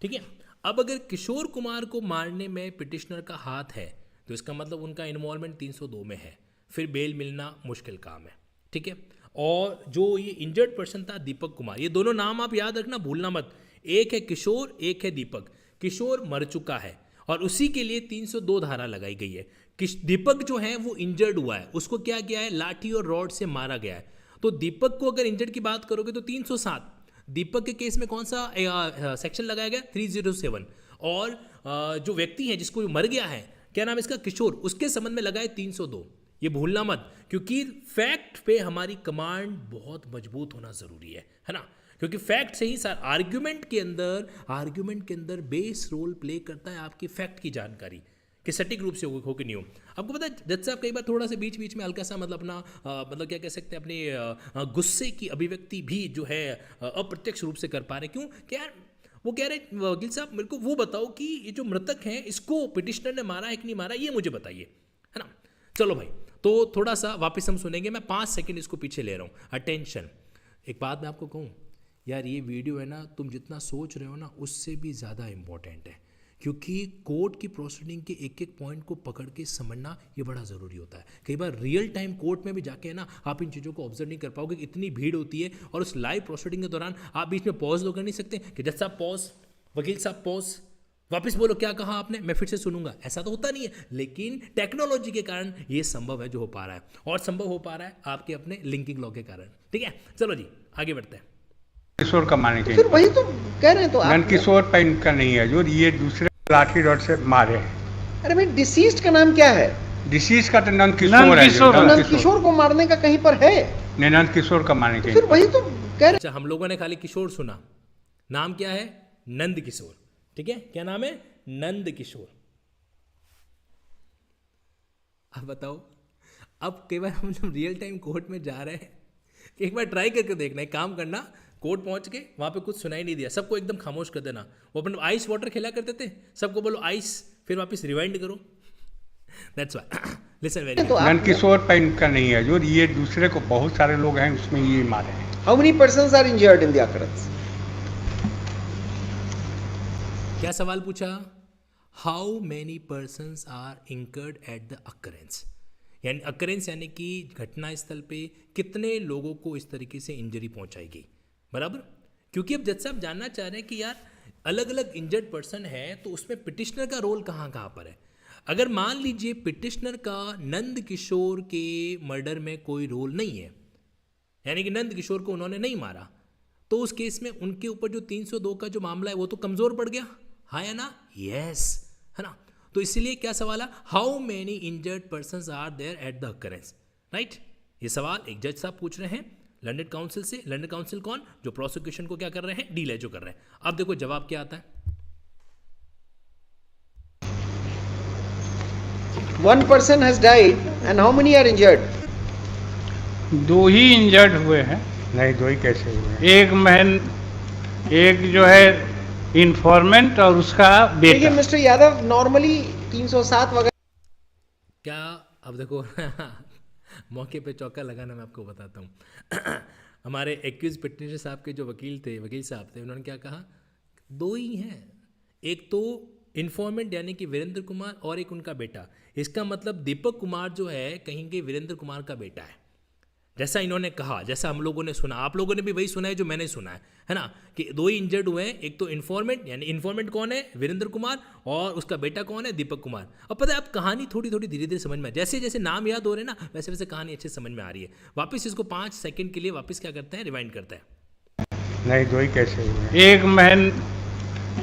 ठीक है। अब अगर किशोर कुमार को मारने में पिटिशनर का हाथ है तो इसका मतलब उनका इन्वॉल्वमेंट 302 में है, फिर बेल मिलना मुश्किल काम है, ठीक है। और जो ये इंजर्ड पर्सन था दीपक कुमार, ये दोनों नाम आप याद रखना, भूलना मत। एक है किशोर, एक है दीपक। किशोर मर चुका है और उसी के लिए 302 धारा लगाई गई है कि दीपक जो है वो इंजर्ड हुआ है, उसको क्या किया है, लाठी और रॉड से मारा गया है। तो दीपक को अगर इंजर्ड की बात करोगे तो 307, दीपक के केस में कौन सा सेक्शन लगाया गया, 307। और जो व्यक्ति है जिसको मर गया है, क्या नाम है इसका, किशोर, उसके संबंध में लगाए 302। ये भूलना मत, क्योंकि फैक्ट पे हमारी कमांड बहुत मजबूत होना जरूरी है ना, क्योंकि फैक्ट से ही सर आर्ग्यूमेंट के अंदर बेस रोल प्ले करता है आपकी फैक्ट की जानकारी कि सटीक रूप से हो कि नहीं हो। आपको पता है जज साहब कई बार थोड़ा सा बीच बीच में हल्का सा मतलब अपना मतलब क्या कह सकते हैं, अपने गुस्से की अभिव्यक्ति भी जो है अप्रत्यक्ष रूप से कर पा रहे। क्यों, क्या वो कह रहे वकील साहब मेरे को वो बताओ कि ये जो मृतक है इसको पिटिशनर ने मारा है कि नहीं मारा, ये मुझे बताइए, है ना। चलो भाई, तो थोड़ा सा वापस हम सुनेंगे, मैं 5 सेकंड इसको पीछे ले रहा हूँ, अटेंशन। एक बात मैं आपको कहूँ यार, ये वीडियो है ना, तुम जितना सोच रहे हो ना उससे भी ज़्यादा इम्पोर्टेंट है, क्योंकि कोर्ट की प्रोसीडिंग के एक एक पॉइंट को पकड़ के समझना ये बड़ा ज़रूरी होता है। कई बार रियल टाइम कोर्ट में भी जाके है ना आप इन चीज़ों को ऑब्जर्व नहीं कर पाओगे, इतनी भीड़ होती है, और उस लाइव प्रोसीडिंग के दौरान आप बीच में पॉज तो कर नहीं सकते कि जज साहब पॉज, वकील साहब पॉज, वापस बोलो क्या कहा आपने, मैं फिर से सुनूंगा, ऐसा तो होता नहीं है। लेकिन टेक्नोलॉजी के कारण ये संभव है जो हो पा रहा है, और संभव हो पा रहा है आपके अपने लिंकिंग लॉ के कारण। ठीक है, चलो जी आगे बढ़ते हैं। किशोर का माने फिर चाहिए, वही तो कह रहे हैं, तो आप नंद किशोर पर इनका नहीं है, जो ये दूसरे लाठी रॉड से मारे हैं। अरे भाई डिसीज्ड का नाम क्या है, डिसीज का तो नंद किशोर नंद है, किशोर। नंद नंद किशोर को मारने का कहीं पर है, नहीं, नंद किशोर का माने फिर चाहिए। वही तो कह रहे अच्छा, हम लोगों ने खाली किशोर सुना, नाम क्या है, नंद किशोर। ठीक है, क्या नाम है, नंद किशोर। अब बताओ, अब कई बार हम जब रियल टाइम कोर्ट में जा रहे हैं, एक बार ट्राई करके देखना, एक काम करना, कोर्ट पहुंच के वहां पे कुछ सुनाई नहीं दिया, सबको एकदम खामोश कर देना। वो अपन आइस वाटर खेला करते थे, सबको बोलो आइस, फिर वापस रिवाइंड करो। दैट्स व्हाई लिसन वेरी, तो नंद किशोर पर इनका नहीं है, जो ये दूसरे को बहुत सारे लोग हैं उसमें ये मारे हैं। How many persons are injured in the occurrence, क्या सवाल पूछा, how many persons are injured at the occurrence, यानी अकरेंस यानी कि घटना स्थल पे कितने लोगों को इस तरीके से इंजरी पहुंचाई गई, बराबर। क्योंकि अब जज साहब जानना चाह रहे हैं कि यार अलग अलग इंजर्ड पर्सन है, तो उसमें पिटिशनर का रोल कहाँ कहाँ पर है। अगर मान लीजिए पिटिशनर का नंद किशोर के मर्डर में कोई रोल नहीं है, यानी कि नंद किशोर को उन्होंने नहीं मारा, तो उस केस में उनके ऊपर जो 302 का जो मामला है वो तो कमजोर पड़ गया, हाँ या ना, यस, है ना। तो इसलिए क्या सवाल है, how many injured persons are there at the occurrence, right. ये सवाल एक जज साहब पूछ रहे हैं लंदन काउंसिल से। लंदन काउंसिल कौन, जो प्रोसिक्यूशन को क्या कर रहे हैं, डीले जो कर रहे हैं। अब देखो जवाब क्या आता है, 1 person has died and how many are injured, 2 he injured हुए हैं, नहीं, दो ही कैसे हुए हैं? एक जो है इन्फॉर्मेंट और उसका देखिए बेटा। मिस्टर यादव, नॉर्मली 307 वगैरह क्या, अब देखो मौके पे चौका लगाना मैं आपको बताता हूँ। हमारे एक्यूज पिटिशनर साहब के जो वकील साहब थे, उन्होंने क्या कहा, 2 ही हैं, एक तो इन्फॉर्मेंट यानी कि वीरेंद्र कुमार और एक उनका बेटा। इसका मतलब दीपक कुमार जो है कहीं के वीरेंद्र कुमार का बेटा है, जैसा इन्होंने कहा, जैसा हम लोगों ने सुना, आप लोगों ने भी वही सुना है जो मैंने सुना है ना, कि 2 ही इंजर्ड हुए हैं, एक तो इन्फॉर्मेंट, यानी इन्फॉर्मेंट कौन है, वीरेंद्र कुमार, और उसका बेटा कौन है, दीपक कुमार। अब पता है आप कहानी थोड़ी थोड़ी धीरे धीरे समझ में, जैसे जैसे नाम याद हो रहे हैं ना, वैसे वैसे कहानी अच्छे समझ में आ रही है। वापस इसको 5 सेकंड के लिए वापस क्या करते हैं, रिवाइंड करते हैं। नहीं, दो ही कैसे हुए हैं?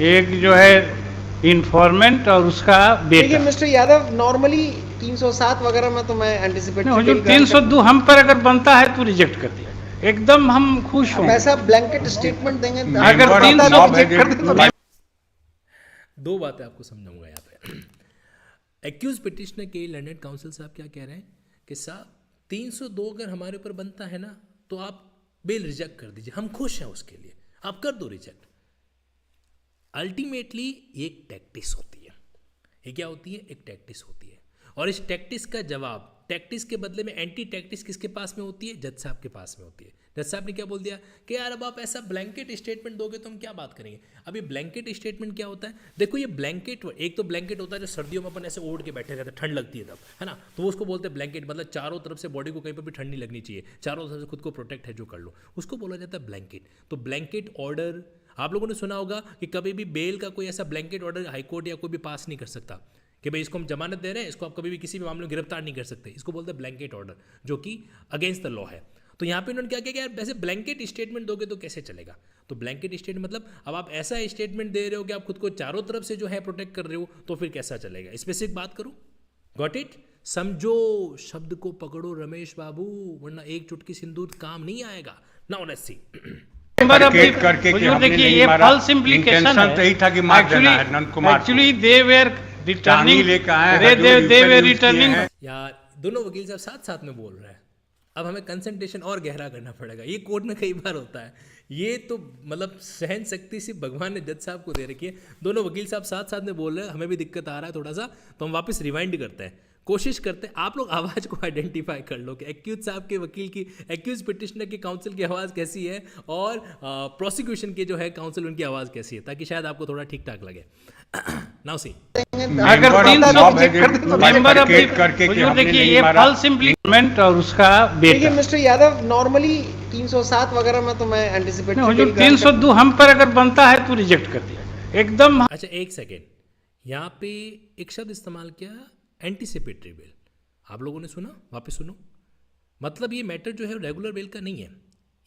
एक जो है इन्फॉर्मेंट और उसका देखिए बेटा। मिस्टर यादव, नॉर्मली 307 वगैरह में तो मैं एंटिसिपेट नहीं, जो 302 हम पर अगर बनता है तो रिजेक्ट कर दिया जाए, एकदम हम खुश हों। ऐसा ब्लैंकेट स्टेटमेंट देंगे, अगर Member of 300 law रिजेक्ट कर दे तो by- 2 बातें आपको समझाऊंगा यहाँ पे। एक्यूज पिटिशनर के लंदन काउंसिल साहब क्या कह रहे हैं कि साहब 302 अगर हमारे ऊपर बनता है ना, तो आप बेल रिजेक्ट कर दीजिए, हम खुश हैं उसके लिए, आप कर दो रिजेक्ट। अल्टीमेटली एक टैक्टिस होती है, ये क्या होती है, एक टैक्टिस होती है, और इस टैक्टिस का जवाब, टैक्टिस के बदले में एंटी टैक्टिस किसके पास में होती है, जज साहब के पास में होती है। जज साहब ने क्या बोल दिया कि यार अब आप ऐसा ब्लैंकेट स्टेटमेंट दोगे तो हम क्या बात करेंगे। अब ये ब्लैंकेट स्टेटमेंट क्या होता है, देखो ये ब्लैंकेट, एक तो ब्लैंकेट होता है जो सर्दियों में अपन ऐसे ओढ़ के बैठे रहते हैं, ठंड लगती है तब, है ना, तो वो उसको बोलते हैं ब्लैंकेट, मतलब चारों तरफ से बॉडी को कहीं पर भी ठंड नहीं लगनी चाहिए, चारों तरफ से खुद को प्रोटेक्ट है जो कर लो, उसको बोला जाता है ब्लैंकेट। तो ब्लैंकेट ऑर्डर, आप लोगों ने सुना होगा कि कभी भी बेल का कोई ऐसा ब्लैंकेट ऑर्डर हाईकोर्ट या कोई भी पास नहीं कर सकता कि भाई इसको हम जमानत दे रहे हैं, इसको आप कभी भी किसी भी मामले में गिरफ्तार नहीं कर सकते। इसको बोलते हैं ब्लैंकेट ऑर्डर, जो कि अगेंस्ट द लॉ है। तो यहाँ पे इन्होंने क्या किया कि यार वैसे ब्लैंकेट स्टेटमेंट दोगे तो कैसे चलेगा। तो ब्लैंकेट स्टेटमेंट मतलब अब आप ऐसा स्टेटमेंट दे रहे हो कि आप खुद को चारों तरफ से जो है प्रोटेक्ट कर रहे हो, तो फिर कैसा चलेगा। स्पेसिफिक बात करो, गॉट इट। समझो, शब्द को पकड़ो रमेश बाबू, वरना एक चुटकी सिंदूर काम नहीं आएगा। Now let's see. करके देखिए ये फॉल्स इम्प्लीकेशन है। यही था कि मार देना है Nand Kumar. Actually they were returning, लेकर आए दे वेर रिटर्निंग। यार दोनों वकील साहब साथ साथ में बोल रहे हैं, अब हमें कंसंट्रेशन और गहरा करना पड़ेगा। ये कोर्ट में कई बार होता है, ये तो मतलब सहन शक्ति सिर्फ भगवान ने जज साहब को दे रखी है। दोनों वकील साहब साथ साथ में बोल रहे हैं, हमें भी दिक्कत आ रहा है थोड़ा सा, तो हम वापस रिवाइंड करते हैं, कोशिश करते हैं। आप लोग आवाज़ को आइडेंटिफाई कर लो कि एक्यूज साहब के वकील की, एक्यूज पिटिशनर की काउंसिल की आवाज़ कैसी है और प्रोसिक्यूशन के जो है काउंसिल उनकी आवाज़ कैसी है, ताकि शायद आपको थोड़ा ठीक ठाक लगे। नाउ सी, अगर 300 मेंबर करके देखिए ये फॉल्स इम्प्लीमेंट और उसका देखिए मिस्टर यादव, नॉर्मली 307 वगैरह में तो मैं एंटिसिपेट 302 हम पर अगर बनता है तो रिजेक्ट कर दिया एकदम। अच्छा एक सेकेंड, यहाँ पे एक शब्द इस्तेमाल किया, एंटिसिपेटरी बेल। आप लोगों ने सुना, वापस सुनो। मतलब ये मैटर जो है रेगुलर बेल का नहीं है,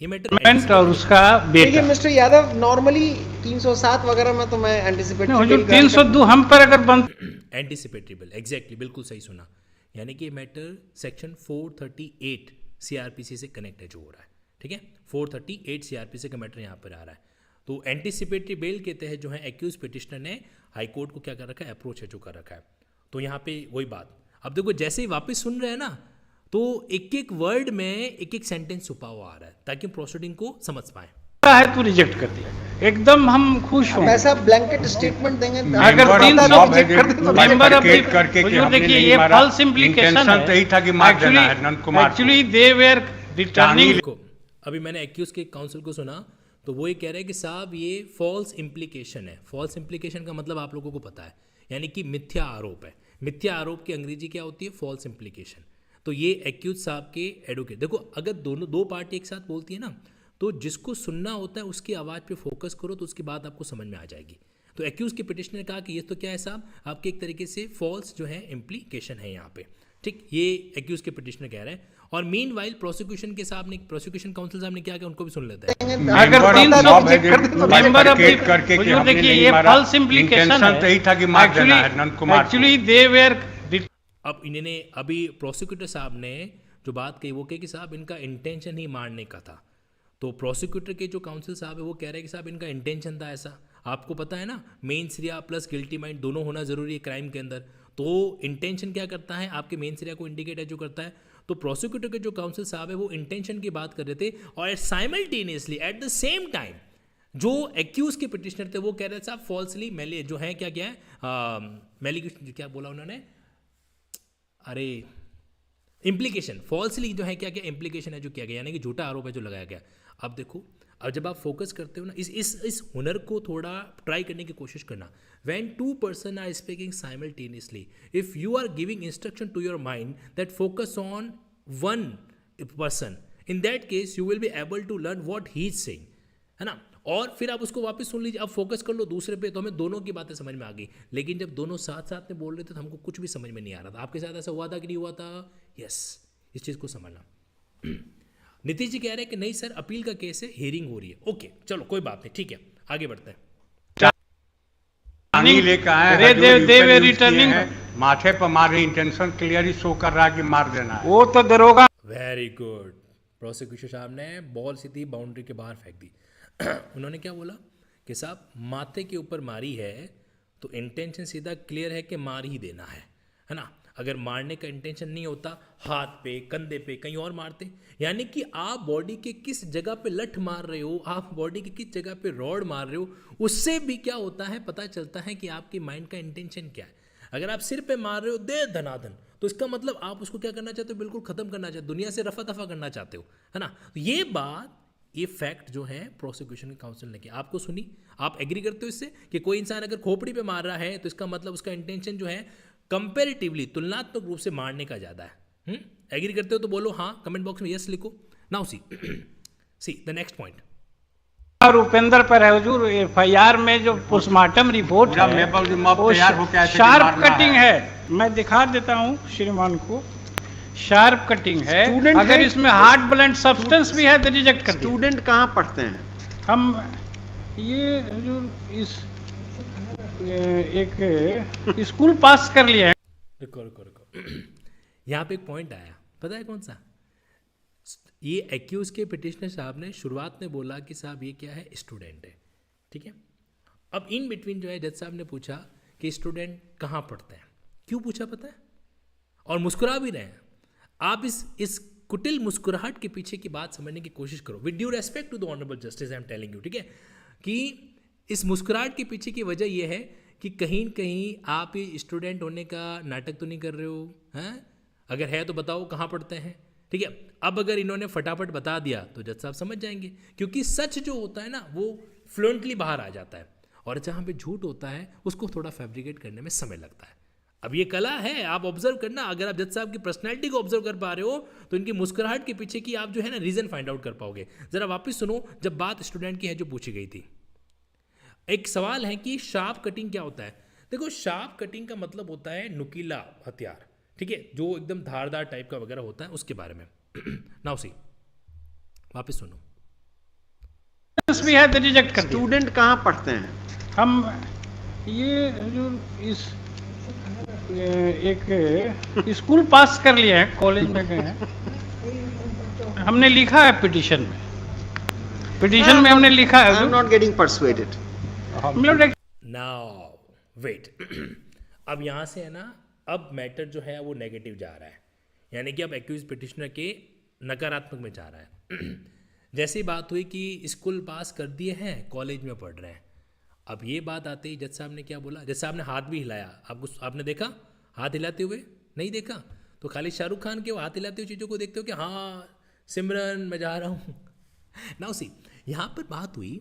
ये मैटर और उसका देखिए मिस्टर यादव, नॉर्मली 307 वगैरह में तो मैं एंटिसिपेट 302 हम पर अगर बन एंटिसिपेटरी बिल, एग्जैक्टली बिल्कुल सही सुना। यानी कि मैटर सेक्शन 438 सीआरपीसी से कनेक्ट है जो हो रहा है, ठीक है। 438 सीआरपीसी का मैटर यहाँ पर आ रहा है। तो एंटिसिपेटरी बेल के तहत जो है एक्यूज पिटिशनर ने हाईकोर्ट को क्या कर रखा है, अप्रोच है जो कर रखा है। तो यहाँ पे वही बात, अब देखो जैसे ही वापस सुन रहे हैं ना, तो एक एक वर्ड में एक एक सेंटेंस छुपा हुआ आ रहा है, ताकि प्रोसीडिंग को समझ पाए। है तो रिजेक्ट कर दिया एकदम, हम खुश हों। ऐसा ब्लैंकेट स्टेटमेंट देंगे अगर 300 रिजेक्ट कर दे तो मेंबर करके देखिए ये फॉल्स इम्प्लीकेशन है। यही था कि मार देना है Nand Kumar. Actually they were returning को अभी मैंने एक्यूज के काउंसिल को सुना, तो वो ये कह रहे हैं कि साहब ये फॉल्स इम्प्लीकेशन है। फॉल्स इम्प्लीकेशन का मतलब आप लोगों को पता है, यानी कि मिथ्या आरोप है। मिथ्या आरोप की अंग्रेजी क्या होती है, फॉल्स इम्प्लीकेशन। तो ये एक्यूज साहब के एडवोकेट, देखो अगर दो पार्टी एक साथ बोलती है ना, तो जिसको सुनना होता है उसकी आवाज़ पे फोकस करो, तो उसकी बात आपको समझ में आ जाएगी। तो एक्यूज के पिटिशनर ने कहा कि ये तो क्या है साहब, आपके एक तरीके से फॉल्स जो है इम्प्लीकेशन है यहाँ पे, ठीक। ये एक्यूज के पिटिशनर कह रहे हैं। और मीन वाइल प्रोसिक्यूशन के साहब ने, प्रोसिक्यूशन काउंसिल साहब ने क्या किया, उनको भी सुन लेते हैं। अगर 300 रिजेक्ट कर दे तो मेंबर करके देखिए ये फॉल्स इम्प्लीकेशन है। यही था कि मार देना है Nand Kumar. Actually they where अब इन्होंने अभी प्रोसिक्यूटर साहब ने जो बात कही, वो कही कि साहब इनका इंटेंशन ही मारने का था। तो प्रोसिक्यूटर के जो काउंसिल साहब है वो कह रहे हैं कि साहब इनका इंटेंशन था ऐसा। आपको पता है ना, मेन सिरिया प्लस गिल्टी माइंड दोनों होना जरूरी है क्राइम के अंदर। तो इंटेंशन क्या करता है, आपके मेन सिरिया को इंडिकेट है जो करता है। तो प्रोसिक्यूटर के जो काउंसिल साहब है वो इंटेंशन की बात कर रहे थे, और simultaneously at the same time जो एक्यूज के पिटिशनर थे वो कह रहे थे साहब फॉल्सली मेले जो है, क्या है मेली, क्या बोला उन्होंने, अरे इम्प्लीकेशन, फॉल्सली जो है क्या क्या इम्प्लीकेशन है जो किया गया, यानी कि झूठा आरोप है जो लगाया गया। अब देखो, अब जब आप फोकस करते हो ना, इस हुनर को थोड़ा ट्राई करने की कोशिश करना। When two person are speaking simultaneously, if you are giving instruction to your mind that focus on one person, in that case you will be able to learn what he is saying, है ना। और फिर आप उसको वापस सुन लीजिए, अब focus कर लो दूसरे पे, तो हमें दोनों की बातें समझ में आ गई। लेकिन जब दोनों साथ साथ में बोल रहे थे तो हमको कुछ भी समझ में नहीं आ रहा था। आपके साथ ऐसा हुआ था कि नहीं हुआ था? यस, इस चीज़ को समझना। नीतीश जी कह रहे हैं कि नहीं सर, अपील का केस है, हियरिंग हो रही है। ओके चलो कोई बात नहीं, ठीक है, आगे बढ़ते हैं। लेकर आए रिटर्निंग माथे पर मारे, इंटेंशन क्लियरली शो कर रहा है कि मार देना है। वो तो दरोगा। वेरी गुड, प्रोसिक्यूशन साहब ने बॉल सीधी बाउंड्री के बाहर फेंक दी। उन्होंने क्या बोला कि साहब माथे के ऊपर मारी है तो इंटेंशन सीधा क्लियर है कि मार ही देना है ना। अगर मारने का इंटेंशन नहीं होता, हाथ पे, कंधे पे, कहीं और मारते। यानी कि आप बॉडी के किस जगह पे लठ मार रहे हो, आप बॉडी के किस जगह पे रॉड मार रहे हो, उससे भी क्या होता है, पता चलता है कि आपके माइंड का इंटेंशन क्या है। अगर आप सिर पे मार रहे हो दे धनाधन, तो इसका मतलब आप उसको क्या करना चाहते हो, बिल्कुल खत्म करना चाहते हो, दुनिया से रफा दफा करना चाहते हो, है ना। तो ये बात, ये फैक्ट जो है प्रोसिक्यूशन के काउंसिल ने किया, आपको सुनी, आप एग्री करते हो इससे कि कोई इंसान अगर खोपड़ी पे मार रहा है तो इसका मतलब उसका इंटेंशन जो है कंपैरेटिवली, तुलनात्मक रूप से मारने का ज्यादा है। एग्री करते हो तो बोलो हाँ, कमेंट बॉक्स में यस लिखो। Now see the next point. और उपेंद्र पर है हुजूर, एफआईआर में जो पोस्टमार्टम रिपोर्ट पूरा है मेबल रिमॉक वो तैयार होके ऐसे शार्प मारना कटिंग है। मैं दिखा देता हूँ श्रीमान को, शार्प कटिंग है। Student अगर है- इसमें हार्ड ब्लंट सब्सटेंस भी है तो रिजेक्ट कर दिया। स्टूडेंट कहाँ पढ़ते हैं? हम ये हुजूर इस एक स्कूल पास कर लिए हैं। रुको यहाँ पे एक पॉइंट आया, पता है कौन सा? ये एक्यूज के पिटिशनर साहब ने शुरुआत में बोला कि साहब ये क्या है, स्टूडेंट है, ठीक है। अब इन बिटवीन जो है जज साहब ने पूछा कि स्टूडेंट कहाँ पढ़ते हैं। क्यों पूछा पता है? और मुस्कुरा भी रहे हैं। आप इस कुटिल मुस्कुराहट के पीछे की बात समझने की कोशिश करो, with due respect to the honourable justice I am telling you, ठीक है, कि इस मुस्कुराहट के पीछे की वजह यह है कि कहीं न कहीं आप ही स्टूडेंट होने का नाटक तो नहीं कर रहे हो, हैं? अगर है तो बताओ कहाँ पढ़ते हैं, ठीक है। अब अगर इन्होंने फटाफट बता दिया तो जज साहब समझ जाएंगे, क्योंकि सच जो होता है ना वो फ्लुएंटली बाहर आ जाता है, और जहाँ पे झूठ होता है उसको थोड़ा फैब्रिकेट करने में समय लगता है। अब ये कला है, आप ऑब्जर्व करना। अगर आप जज साहब की पर्सनैलिटी को ऑब्जर्व कर पा रहे हो तो इनकी मुस्कुराहट के पीछे की आप जो है ना रीजन फाइंड आउट कर पाओगे। जरा वापस सुनो, जब बात स्टूडेंट की है जो पूछी गई थी, एक सवाल है कि शार्प कटिंग क्या होता है। देखो, शार्प कटिंग का मतलब होता है नुकीला हथियार, ठीक है, जो एकदम धारदार टाइप का वगैरह होता है, उसके बारे में। नाउ सी, वापस सुनो। भी है तो रिजेक्ट कर दिया। स्टूडेंट कहाँ पढ़ते हैं? हम ये हुजूर इस एक स्कूल पास कर लिए हैं, कॉलेज में गए हैं। हमने लिखा है पिटीशन में, पिटीशन में हमने लिखा है I am Hazur. Not getting persuaded. मतलब नाउ वेट, अब यहाँ से है ना, अब मैटर जो है वो नेगेटिव जा रहा है, यानी कि अब एक्यूज पिटिशनर के नकारात्मक में जा रहा है। जैसी बात हुई कि स्कूल पास कर दिए हैं, कॉलेज में पढ़ रहे हैं। अब ये बात आते ही जज साहब ने क्या बोला? जज साहब ने हाथ भी हिलाया। आपने देखा हाथ हिलाते हुए? नहीं देखा? तो खाली शाहरुख खान के वो हाथ हिलाते हुए चीज़ों को देखते हो कि हाँ सिमरन मैं जा रहा हूँ। नाउ सी, यहाँ पर बात हुई,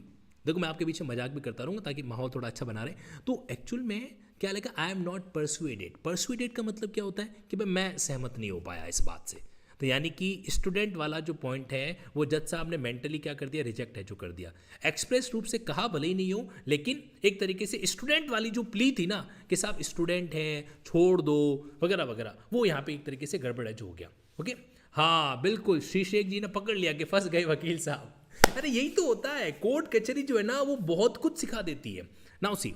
देखो मैं आपके पीछे मजाक भी करता रहूँगा ताकि माहौल थोड़ा अच्छा बना रहे। तो एक्चुअल में क्या लगा, I am not persuaded. Persuaded का मतलब क्या होता है कि भाई मैं सहमत नहीं हो पाया इस बात से। तो यानी कि स्टूडेंट वाला जो पॉइंट है वो जज साहब ने मेंटली क्या कर दिया, रिजेक्ट है जो कर दिया। एक्सप्रेस रूप से कहा भले ही नहीं हो, लेकिन एक तरीके से स्टूडेंट वाली जो प्ली थी ना कि साहब स्टूडेंट है छोड़ दो वगैरह वगैरह, वो यहाँ पे एक तरीके से गड़बड़ है जो हो गया। ओके, हाँ बिल्कुल, श्री शेख जी ने पकड़ लिया कि फंस गए वकील साहब। अरे यही तो होता है, कोर्ट कचहरी जो है ना वो बहुत कुछ सिखा देती है। नाउ सी,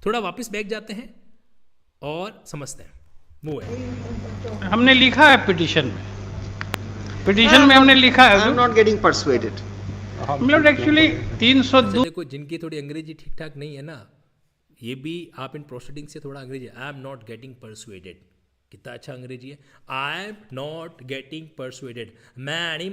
थोड़ा वापस बैठ जाते हैं और समझते हैं। वो है, हमने लिखा है पिटीशन में, पिटीशन में हमने लिखा है I am Hazur. Not getting persuaded. मतलब एक्चुअली 302 देखो जिनकी थोड़ी अंग्रेजी ठीक ठाक नहीं है ना, ये भी आप इन प्रोसीडिंग से थोड़ा अंग्रेजी, I am not getting persuaded, कितना अच्छा अंग्रेजी है। I am not getting persuaded, मैं नहीं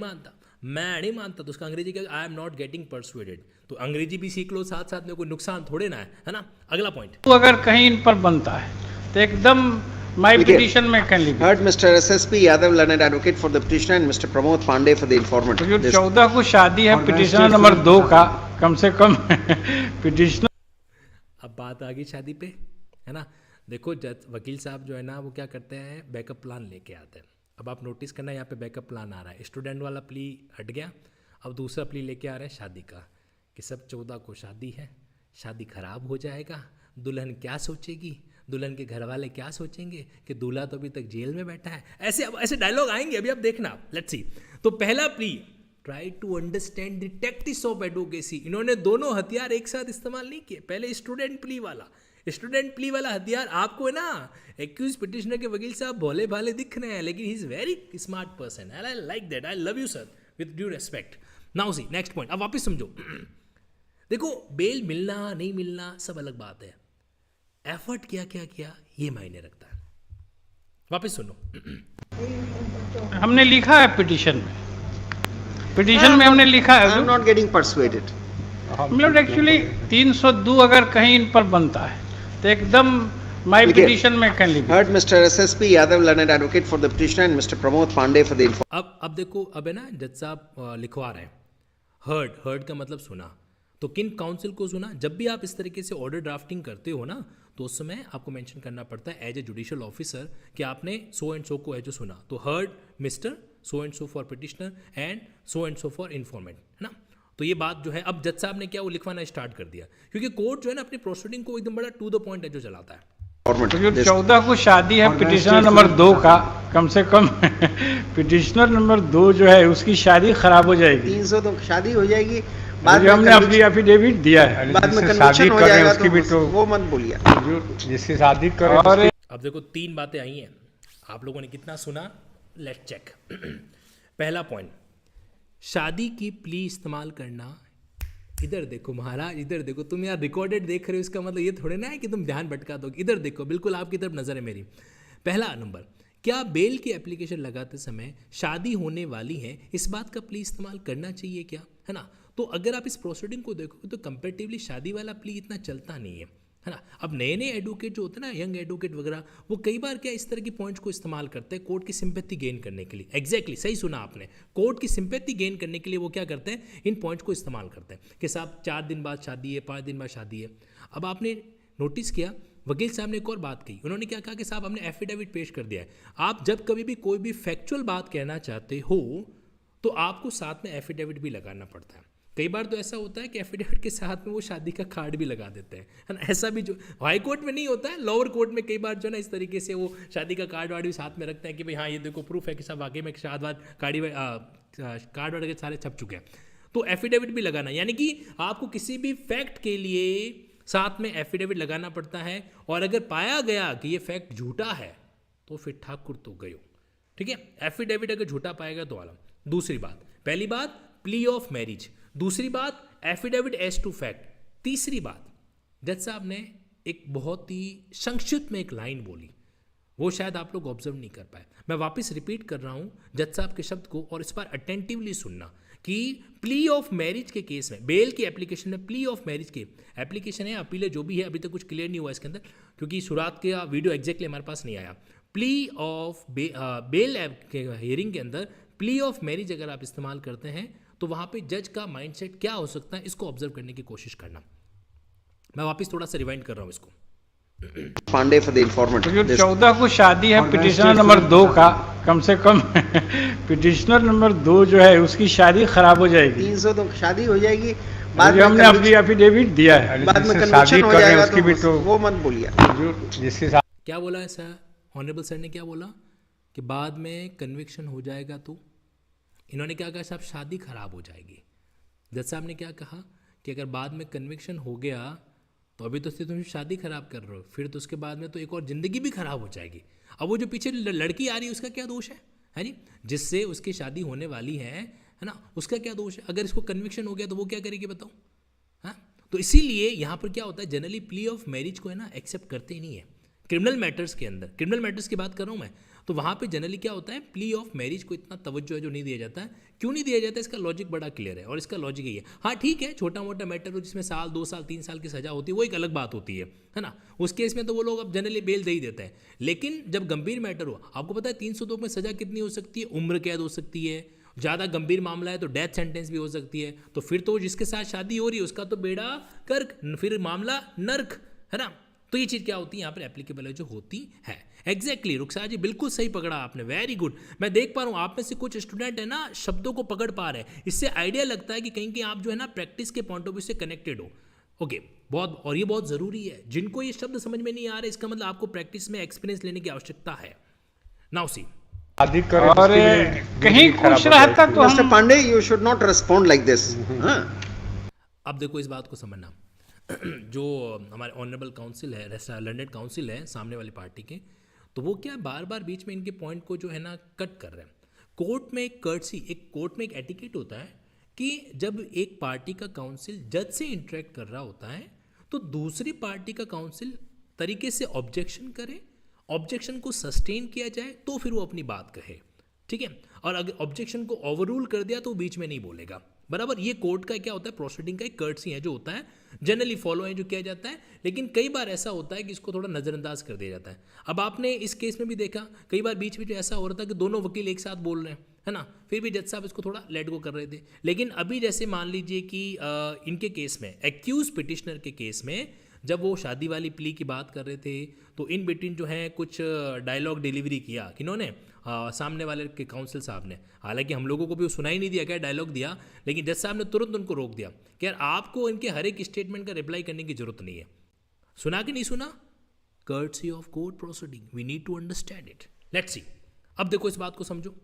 मानता, तो उसका अंग्रेजी क्या? I am not getting persuaded. तो अंग्रेजी भी सीख लो, साथ साथ में कोई नुकसान थोड़े ना है ना। अगला पॉइंट, अगर कहीं इन पर बनता है तो एकदम माई देखिए, पिटीशन में कर लीजिए। Heard Mr. SSP Yadav, learned advocate for the petitioner, and Mr. Pramod Pandey for the informant. जो This- 14 को शादी है पिटीशनर नंबर 2 का, कम से कम पिटीशनर। अब बात आ गई शादी पे, है ना। देखो वकील साहब जो है ना वो क्या करते हैं, बैकअप प्लान लेके आते हैं। अब आप नोटिस करना, यहाँ पे बैकअप प्लान आ रहा है। स्टूडेंट वाला प्ली हट गया, अब दूसरा प्ली लेके आ रहे हैं शादी का, कि सब 14 को शादी है, शादी खराब हो जाएगा, दुल्हन क्या सोचेगी, दुल्हन के घर वाले क्या सोचेंगे कि दूल्हा तो अभी तक जेल में बैठा है। ऐसे डायलॉग आएंगे अभी, आप देखना, लेट्स सी। तो पहला plea, try to understand the tactics of advocacy. इन्होंने दोनों हथियार एक साथ इस्तेमाल नहीं किए। पहले स्टूडेंट प्ली वाला हथियार आपको है ना, एक्यूज पिटिशनर के वकील साहब भोले भाले दिख रहे हैं, लेकिन he is very smart person and I like that, I love you sir, with due respect. Now see next point, अब वापस समझो। देखो बेल मिलना नहीं मिलना सब अलग बात है, एफर्ट क्या ये मायने रखता है। वापस सुनो, हमने लिखा है पिटीशन में, पिटीशन में हमने लिखा है I am Hazur. not getting persuaded. मतलब एक्चुअली 302 अगर कहीं इन पर बनता है तो एकदम माई देखिए, पिटीशन में कर लीजिए। Heard Mr. SSP Yadav, learned advocate for the petitioner, and Mr. Pramod Pandey for the informant. अब देखो, अब है ना जज साहब लिखवा रहे हैं। हर्ड का मतलब सुना। तो किन काउंसिल को सुना? जब भी आप इस तरीके से ऑर्डर ड्राफ्टिंग करते हो ना, तो उस समय आपको मेंशन करना पड़ता है एज ए जुडिशियल ऑफिसर कि आपने सो एंड सो को है जो सुना। तो heard mister so and so for petitioner and so and so for informant, है ना। तो ये बात जो है अब जज साहब ने क्या वो लिखवाना स्टार्ट कर दिया, क्योंकि कोर्ट जो है ना अपनी प्रोसीडिंग को एकदम बड़ा टू द पॉइंट है जो चलाता है। तो जो 14 को शादी है पिटिशनर नंबर 2 का, कम से कम पिटिशनर नंबर 2 जो है उसकी शादी खराब हो जाएगी। 300 तो शादी हो जाएगी, बाद में हमने अपनी एफिडेविट दिया है, बाद में जिससे कन्विक्शन शादी हो कर रहे हैं जाएगा उसकी भी तो तो वो मत बोलिए। जिससे शादी करें और अब देखो 3 बातें आई हैं, आप लोगों ने कितना सुना, लेट्स चेक। पहला पॉइंट, शादी की प्ली इस्तेमाल करना। इधर देखो महाराज, इधर देखो, तुम यार रिकॉर्डेड देख रहे हो, इसका मतलब ये थोड़े ना है कि तुम ध्यान भटका दोगे। इधर देखो, बिल्कुल आपकी तरफ नजर है मेरी। पहला नंबर, क्या बेल की एप्लीकेशन लगाते समय शादी होने वाली है इस बात का प्ली इस्तेमाल करना चाहिए क्या, है ना। तो अगर आप इस प्रोसीडिंग को देखोगे तो कंपेरेटिवली शादी वाला प्ली इतना चलता नहीं है ना। अब नए नए एडवोकेट जो होते हैं ना, यंग एडवोकेट वगैरह, वो कई बार क्या इस तरह की पॉइंट्स को इस्तेमाल करते हैं कोर्ट की सिंपैथी गेन करने के लिए। एग्जैक्टली सही सुना आपने, कोर्ट की सिंपैथी गेन करने के लिए वो क्या करते हैं, इन पॉइंट्स को इस्तेमाल करते हैं कि साहब 4 दिन बाद शादी है, 5 दिन बाद शादी है। अब आपने नोटिस किया वकील साहब ने एक और बात कही, उन्होंने क्या कहा कि साहब हमने एफिडेविट पेश कर दिया है। आप जब कभी भी कोई भी फैक्चुअल बात कहना चाहते हो तो आपको साथ में एफिडेविट भी लगाना पड़ता है। कई बार तो ऐसा होता है कि एफिडेविट के साथ में वो शादी का कार्ड भी लगा देते हैं, है ना। ऐसा भी जो हाई कोर्ट में नहीं होता है, लोअर कोर्ट में कई बार जो है ना इस तरीके से वो शादी का कार्ड वार्ड भी साथ में रखते हैं कि भाई हाँ ये देखो प्रूफ है कि साहब वाकई में शादी वाद कार्ड वार्ड के सारे छप चुके हैं। तो एफिडेविट भी लगाना, यानी कि आपको किसी भी फैक्ट के लिए साथ में एफिडेविट लगाना पड़ता है, और अगर पाया गया कि ये फैक्ट झूठा है तो फिर ठाकुर तो गयो, ठीक है। एफिडेविट अगर झूठा पाएगा तो आलम। दूसरी बात, पहली बात प्ली ऑफ मैरिज, दूसरी बात एफिडेविट एज टू फैक्ट, तीसरी बात जज साहब ने एक बहुत ही संक्षिप्त में एक लाइन बोली, वो शायद आप लोग ऑब्जर्व नहीं कर पाए। मैं वापस रिपीट कर रहा हूं जज साहब के शब्द को, और इस बार अटेंटिवली सुनना कि प्ली ऑफ मैरिज के केस में, बेल की एप्लीकेशन में प्ली ऑफ मैरिज के एप्लीकेशन है, अपील है, जो भी है, अभी तक कुछ क्लियर नहीं हुआ इसके अंदर, क्योंकि शुरुआत का वीडियो एग्जैक्टली हमारे पास नहीं आया। प्ली ऑफ बेल के हियरिंग के अंदर प्ली ऑफ मैरिज अगर आप इस्तेमाल करते हैं तो वहां पे जज का माइंडसेट क्या हो सकता है, इसको ऑब्जर्व करने की कोशिश करना। मैं वापस थोड़ा सा रिवाइंड कर रहा हूं इसको। पांडे फॉर द इन्फॉर्मेट। तो जो 14 को शादी है पिटिशनर नंबर 2 का, कम से कम पिटिशनर नंबर 2 जो है उसकी शादी खराब हो जाएगी। 300 तो शादी हो जाएगी, बाद में हमने अपनी एफिडेविट दिया है, बाद में जिससे कन्विक्शन शादी हो कर रहे हैं जाएगा उसकी भी तो वो मत बोलिए। जिससे क्या बोला है सर, ऑनरेबल सर ने क्या बोला कि बाद में कन्विक्शन हो जाएगा तो, इन्होंने क्या कहा साहब शादी खराब हो जाएगी। जज साहब ने क्या कहा कि अगर बाद में कन्विक्शन हो गया तो अभी तो तुम शादी खराब कर रहे हो, फिर तो उसके बाद में तो एक और ज़िंदगी भी खराब हो जाएगी। अब वो जो पीछे लड़की आ रही है उसका क्या दोष है जी, जिससे उसकी शादी होने वाली है ना, उसका क्या दोष है। अगर इसको कन्विक्शन हो गया तो वो क्या करेगी बताओ, हाँ। तो इसीलिए यहाँ पर क्या होता है, जनरली प्ली ऑफ मैरिज को है ना एक्सेप्ट करते ही नहीं है क्रिमिनल मैटर्स के अंदर। क्रिमिनल मैटर्स की बात कर रहा हूँ मैं, तो वहाँ पे जनरली क्या होता है, प्ली ऑफ मैरिज को इतना तवज्जो है जो नहीं दिया जाता है। क्यों नहीं दिया जाता है, इसका लॉजिक बड़ा क्लियर है, और इसका लॉजिक यही है, हाँ ठीक है छोटा मोटा मैटर हो जिसमें साल 2 साल 3 साल की सजा होती है वो एक अलग बात होती है ना। उस केस में तो वो लोग अब जनरली बेल दे ही देते हैं। लेकिन जब गंभीर मैटर हो, आपको पता है 302 में सजा कितनी हो सकती है, उम्र कैद हो सकती है, ज़्यादा गंभीर मामला है तो डेथ सेंटेंस भी हो सकती है। तो फिर तो जिसके साथ शादी हो रही है उसका तो बेड़ा कर्क, फिर मामला नर्क, है ना। तो ये चीज़ क्या होती है यहाँ पर एप्लीकेबल है जो होती है। एग्जैक्टली रुखसार जी बिल्कुल सही पकड़ा आपने, वेरी गुड। मैं देख पा रहा हूँ आप में से कुछ स्टूडेंट है ना शब्दों को पकड़ पा रहे हैं, इससे आइडिया लगता है कि कहीं कहीं आप जो है ना प्रैक्टिस के पॉइंट ऑफ व्यू से कनेक्टेड हो। ओके बहुत, और ये बहुत ज़रूरी है। जिनको ये शब्द समझ में नहीं आ रहे इसका मतलब आपको प्रैक्टिस में एक्सपीरियंस लेने की आवश्यकता है। नाउ सी, शादी करें और कहीं खुश रहता तो mister Pandey you should not respond like this. अब देखो इस बात को समझना, जो हमारे ऑनरेबल काउंसिल है, लर्नेड काउंसिल है सामने वाली पार्टी के, तो वो क्या बार बार बीच में इनके पॉइंट को जो है ना कट कर रहे हैं। कोर्ट में एक कर्टसी, एक कोर्ट में एक एटिकेट होता है कि जब एक पार्टी का काउंसिल जज से इंटरेक्ट कर रहा होता है तो दूसरी पार्टी का काउंसिल तरीके से ऑब्जेक्शन करे, ऑब्जेक्शन को सस्टेन किया जाए तो फिर वो अपनी बात कहे, ठीक है। और अगर ऑब्जेक्शन को ओवररूल कर दिया तो वो बीच में नहीं बोलेगा, बराबर। ये कोर्ट का क्या होता है, प्रोसीडिंग का एक कर्टसी है जो होता है, जनरली फॉलो है जो किया जाता है। लेकिन कई बार ऐसा होता है कि इसको थोड़ा नज़रअंदाज कर दिया जाता है। अब आपने इस केस में भी देखा कई बार बीच में जो ऐसा हो रहा था कि दोनों वकील एक साथ बोल रहे हैं, है ना, फिर भी जज साहब इसको थोड़ा लेट गो कर रहे थे। लेकिन अभी जैसे मान लीजिए कि इनके केस में, एक्यूज पिटिशनर के केस में जब वो शादी वाली प्ली की बात कर रहे थे तो इन बिटवीन जो है कुछ डायलॉग डिलीवरी किया किन्होंने, सामने वाले के काउंसिल साहब ने। हालांकि हम लोगों को भी वो सुनाई नहीं दिया क्या डायलॉग दिया, लेकिन जज साहब ने तुरंत उनको रोक दिया कि यार आपको इनके हर एक स्टेटमेंट का रिप्लाई करने की जरूरत नहीं है। सुना कि नहीं सुना? Courtesy of court proceeding, we need to understand it. Let's see, अब देखो इस बात को समझो।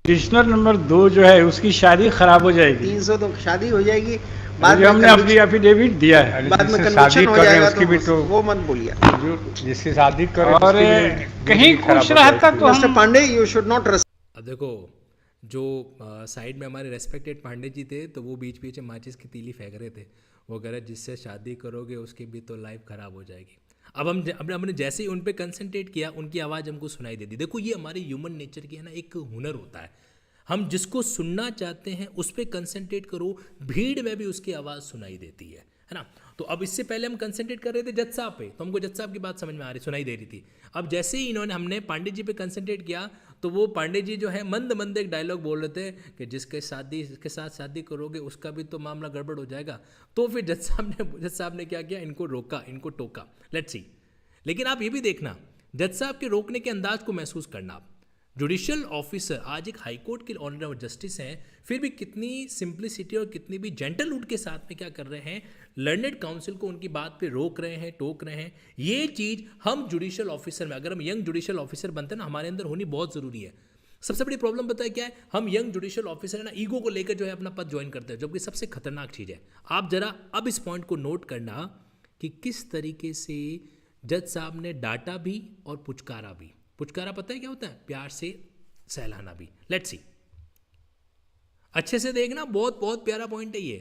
पिटिशनर नंबर 2 जो है उसकी शादी खराब हो जाएगी। 300 तो शादी हो जाएगी, बाद जो हमने अपनी एफिडेविट दिया है, बाद में जिससे कन्विक्शन शादी हो कर रहे हैं जाएगा उसकी भी तो तो वो मत बोलिए। जो जिससे शादी कर रहे हैं और उसकी भी कहीं जिंदगी खराब खुश हो रहता जाएगी। तो मिस्टर हम पांडे, यू शुड नॉट अब देखो जो साइड में हमारे रेस्पेक्टेड पांडे जी थे तो वो बीच बीच में माचिस की तीली फेंक रहे थे। वो कह रहे जिससे शादी करोगे उसकी भी तो लाइफ खराब हो जाएगी। अब हमने जैसे ही उन पे कंसंट्रेट किया उनकी आवाज़ हमको सुनाई देती। देखो ये हमारे ह्यूमन नेचर की है ना एक हुनर होता है, हम जिसको सुनना चाहते हैं उस पर कंसंट्रेट करो, भीड़ में भी उसकी आवाज़ सुनाई देती है ना। तो अब इससे पहले हम कंसंट्रेट कर रहे थे जज साहब पे, तो हमको जज साहब की बात समझ में आ रही सुनाई दे रही थी। अब जैसे ही हमने पांडे जी पे कंसंट्रेट किया तो वो पांडे जी जो है मंद मंद एक डायलॉग बोल रहे थे कि जिसके साथ शादी करोगे उसका भी तो मामला गड़बड़ हो जाएगा। तो फिर जज साहब ने क्या किया, इनको रोका, इनको टोका। लेट्स सी, लेकिन आप ये भी देखना जज साहब के रोकने के अंदाज को महसूस करना। आप जुडिशियल ऑफिसर आज एक हाई कोर्ट के ऑनरेबल जस्टिस हैं, फिर भी कितनी सिंप्लिसिटी और कितनी भी जेंटलहुड के साथ में क्या कर रहे हैं, लर्नेड काउंसिल को उनकी बात पे रोक रहे हैं, टोक रहे हैं। ये चीज़ हम जुडिशियल ऑफिसर में, अगर हम यंग जुडिशियल ऑफिसर बनते हैं ना, हमारे अंदर होनी बहुत ज़रूरी है। सबसे बड़ी प्रॉब्लम पता है क्या है, हम यंग जुडिशियल ऑफिसर है ना ईगो को लेकर जो है अपना पद ज्वाइन करते हैं, जबकि सबसे खतरनाक चीज़ है। आप जरा अब इस पॉइंट को नोट करना कि किस तरीके से जज साहब ने डांटा भी और पुचकारा भी। पुचकारा पता है क्या होता है, प्यार से सहलाना भी। लेट्स सी, अच्छे से देखना, बहुत बहुत प्यारा पॉइंट है ये।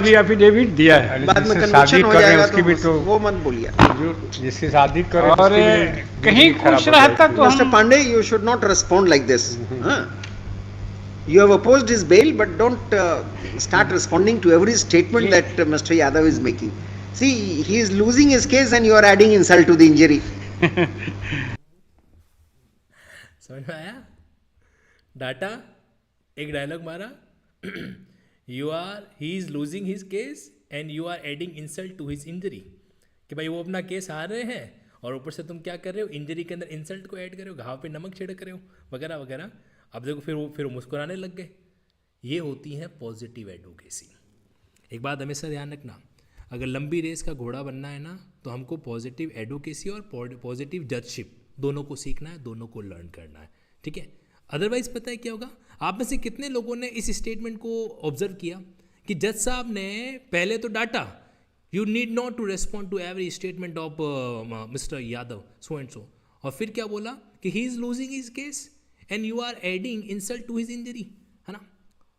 एफिडेविट दिया है, बाद में जिससे कन्विक्शन शादी हो कर रहे हैं जाएगा उसकी भी तो तो वो मत बोलिए। जो जिससे शादी कर रहे हैं और उसकी भी कहीं जिंदगी खराब खुश हो रहता जाएगी। तो मिस्टर हम Pandey, you should not respond like this. You have opposed his bail, but don't start responding to every statement that Mr. Yadav is making. See, he is losing his case and you are adding insult to the injury. समझ में आया? Data, एक dialogue मारा, he is losing his case and you are adding insult to his injury. कि भाई वो अपना case हार रहे हैं और ऊपर से तुम क्या कर रहे हो, इंजरी के अंदर इंसल्ट को ऐड कर रहे हो, घाव पे नमक छिड़क रहे हो, वगैरह वगैरह। अब देखो फिर वो मुस्कुराने लग गए। ये होती है पॉजिटिव एडवोकेसी। एक बात हमेशा ध्यान रखना, अगर लंबी रेस का घोड़ा बनना है ना तो हमको पॉजिटिव एडवोकेसी और पॉजिटिव जजशिप दोनों को सीखना है, दोनों को लर्न करना है, ठीक है। अदरवाइज पता है क्या होगा, आप में से कितने लोगों ने इस स्टेटमेंट को ऑब्जर्व किया कि जज साहब ने पहले तो डाटा, you need not to respond to every statement of mister Yadav so and so, और फिर क्या बोला कि he is losing his case and you are adding insult to his injury, है ना।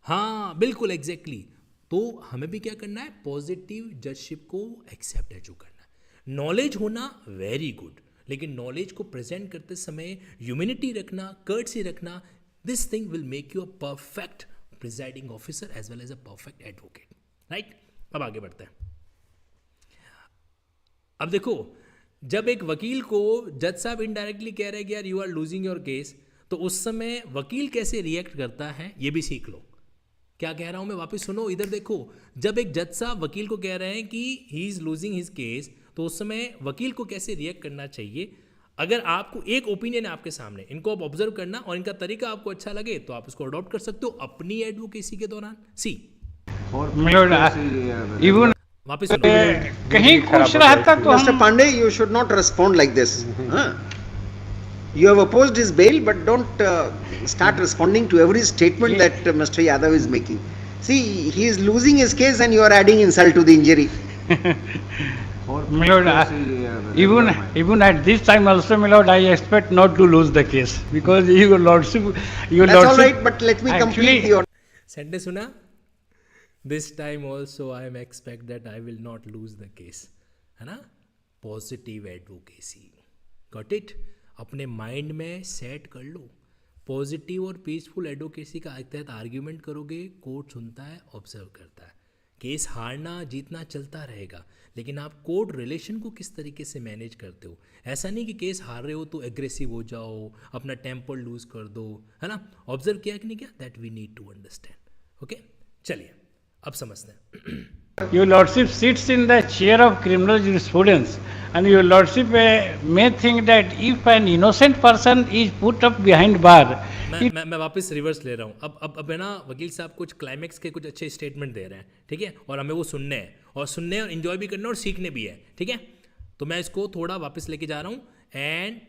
हाँ बिल्कुल एग्जैक्टली। तो हमें भी क्या करना है, पॉजिटिव जजशिप को एक्सेप्ट एजू करना है। नॉलेज होना वेरी गुड, लेकिन नॉलेज को प्रेजेंट करते समय ह्यूमैनिटी रखना, कर्टसी रखना, this thing will make you a perfect presiding officer as well as a perfect advocate, right. अब आगे बढ़ते हैं। अब देखो, जब एक वकील को जज साहब इनडायरेक्टली कह रहे हैं कि यार you are losing your case, तो उस समय वकील कैसे रिएक्ट करता है ये भी सीख लो। क्या कह रहा हूं मैं, वापस सुनो, इधर देखो। जब एक जज साहब वकील को कह रहे हैं कि he is losing his case, तो उस समय वकील को कैसे रिएक्ट करना चाहिए। अगर आपको एक ओपिनियन है आपके सामने, इनको आप ऑब्जर्व करना और इनका तरीका आपको अच्छा लगे तो आप इसको अडॉप्ट कर सकते हो अपनी एडवोकेसी के दौरान। सी इवन वापस सुनो, कहीं खुश रहता तो Mr. हम Pandey, you should not respond like this. You have opposed his bail, but don't start responding to every statement that Mr. Yadav is making. See, he is losing his case and you are adding insult to the injury. even at this time also, my lord, I expect not to lose the case because your lordship, That's all right, but let me complete your... sentence सुना, this time also I am expect that I will not lose the case, है ना। Positive advocacy, got it. अपने mind में set कर लो। Positive और peaceful advocacy का तहत आर्ग्यूमेंट करोगे, कोर्ट सुनता है, ऑब्जर्व करता है। केस हारना जीतना चलता रहेगा, लेकिन आप कोर्ट रिलेशन को किस तरीके से मैनेज करते हो। ऐसा नहीं कि केस हार रहे हो तो एग्रेसिव हो जाओ, अपना टेम्पर लूज कर दो, है ना। ऑब्जर्व किया कि नहीं किया, that we need to understand. Okay, चलिए अब समझते हैं. Your Lordship sits in the chair of criminal jurisprudence, and Your Lordship may think that if an innocent person is put up behind bar, मैं वापस रिवर्स ले रहा हूँ. अब है ना, वकील साहब कुछ क्लाइमेक्स के कुछ अच्छे स्टेटमेंट दे रहे हैं, ठीक है, और हमें वो सुनने हैं और एंजॉय भी करना है और सीखने भी है, ठीक है. तो मैं इसको थोड़ा वापस लेके जा रहा हूँ. And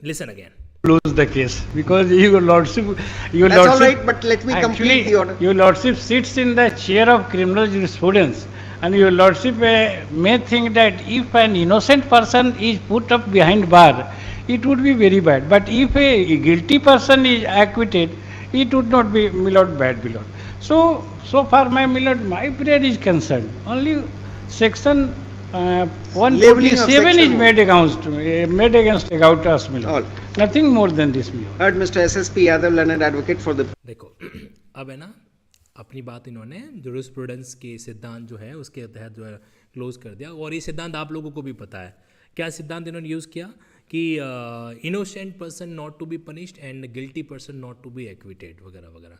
listen again. lose the case because Your Lordship, That's all right, but let me complete the order. Your Lordship sits in the chair of criminal jurisprudence, and Your Lordship may think that if an innocent person is put up behind bar, it would be very bad. But if a guilty person is acquitted, it would not be, my lord, bad, my lord. So far, my lord, my prayer is concerned. Only section 147 is made against us, my lord. Nothing more than this, my lord. Heard Mr. SSP Yadav, learned advocate for the. देखो, अब है ना, अपनी बात इन्होंने jurisprudence के सिद्धांत जो है उसके तहत जो है क्लोज कर दिया. और ये सिद्धांत आप लोगों को भी पता है. क्या सिद्धांत इन्होंने यूज़ किया कि innocent person not to be punished and guilty person not to be acquitted वगैरह वगैरह.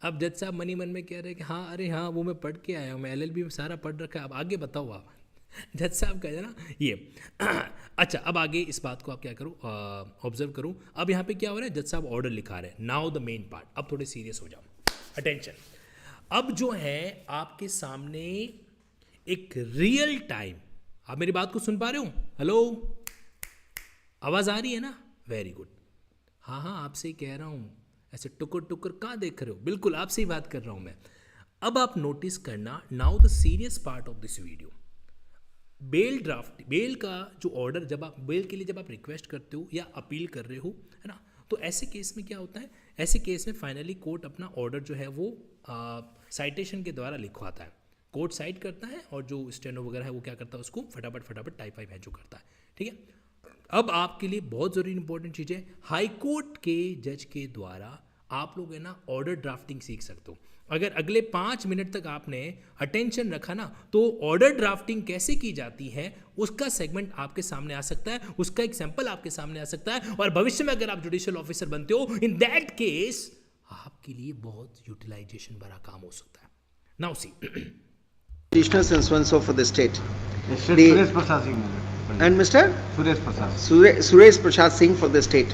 अब जज साहब मनी मन में कह रहे हैं कि हाँ, अरे हाँ, वो मैं पढ़ के आया हूँ, मैं LLB में सारा पढ़ रखा है, अब आगे बताओ आप. जज साहब कह रहे ना ये. अच्छा, अब आगे इस बात को आप क्या करो, ऑब्जर्व करो. अब यहाँ पे क्या हो रहा है, जज साहब ऑर्डर लिखा रहे हैं. Now the main part. अब थोड़े सीरियस हो जाओ, अटेंशन. अब जो है आपके सामने एक रियल टाइम, आप मेरी बात को सुन पा रहे हो? हेलो, आवाज़ आ रही है ना? Very good. हाँ हाँ, आपसे ही कह रहा हूँ. ऐसे टुकर टुकर कहाँ देख रहे हो? बिल्कुल आपसे ही बात कर रहा हूँ मैं. अब आप नोटिस करना, now the serious part of this video. Bail का जो ऑर्डर, जब आप बेल के लिए जब आप रिक्वेस्ट करते हो या अपील कर रहे हो, है ना, तो ऐसे केस में क्या होता है, ऐसे केस में फाइनली कोर्ट अपना ऑर्डर जो है वो साइटेशन के द्वारा लिखवाता है. कोर्ट साइट करता है और जो स्टेनो वगैरह है वो क्या करता है, उसको फटाफट टाइप वाइप है जो करता है, ठीक है. अब आपके लिए बहुत ज़रूरी इंपॉर्टेंट चीज़ है, हाई कोर्ट के जज के द्वारा आप लोग है ना ऑर्डर ड्राफ्टिंग सीख सकते हो. अगर अगले 5 मिनट तक आपने अटेंशन रखा ना, तो ऑर्डर ड्राफ्टिंग कैसे की जाती है उसका सेगमेंट आपके सामने आ सकता है, उसका एग्जाम्पल आपके सामने आ सकता है. और भविष्य में अगर आप जुडिशियल ऑफिसर बनते हो, इन दैट केस आपके लिए बहुत यूटिलाइजेशन भरा काम हो सकता है. Now see, Petitioners and so and so for the state. Suresh Prasad Singh. And Mr. Suresh Prasad. Suresh Prasad Singh for the state.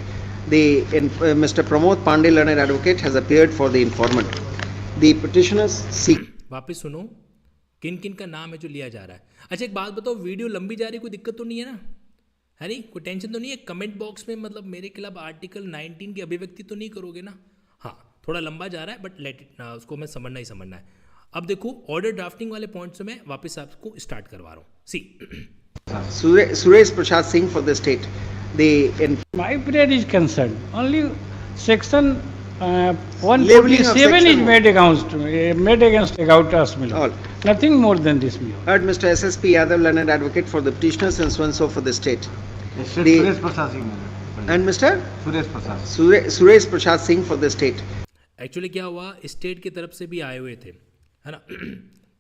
Mr. Pramod Pandey, learned advocate, has appeared for the informant. The petitioners seek. वापस सुनो, किन किन का नाम है जो लिया जा रहा है. अच्छा, एक बात बताओ, वीडियो लंबी जा रही, कोई दिक्कत तो नहीं है ना? है नहीं, कोई टेंशन तो नहीं है? कमेंट बॉक्स में मतलब मेरे खिलाफ आर्टिकल 19 की अभिव्यक्ति तो नहीं करोगे ना? हाँ, थोड़ा लंबा जा रहा है, बट लेट इट, उसको मैं समझना ही समझना है. अब देखो, ऑर्डर ड्राफ्टिंग वाले पॉइंट्स में वापस आपको स्टार्ट करवा रहा हूँ. सी, Suresh Prasad Singh for the state. My prayer is concerned. Only section 147 is made against us, my lord. Nothing more than this, my lord. Heard Mr. SSP Yadav, learned advocate for the petitioners and so and so for the state. Suresh Prasad Singh. And Mr. Suresh Prasad. Suresh Prasad Singh for the state. Actually क्या हुआ, state की तरफ से भी आए हुए थे, है ना.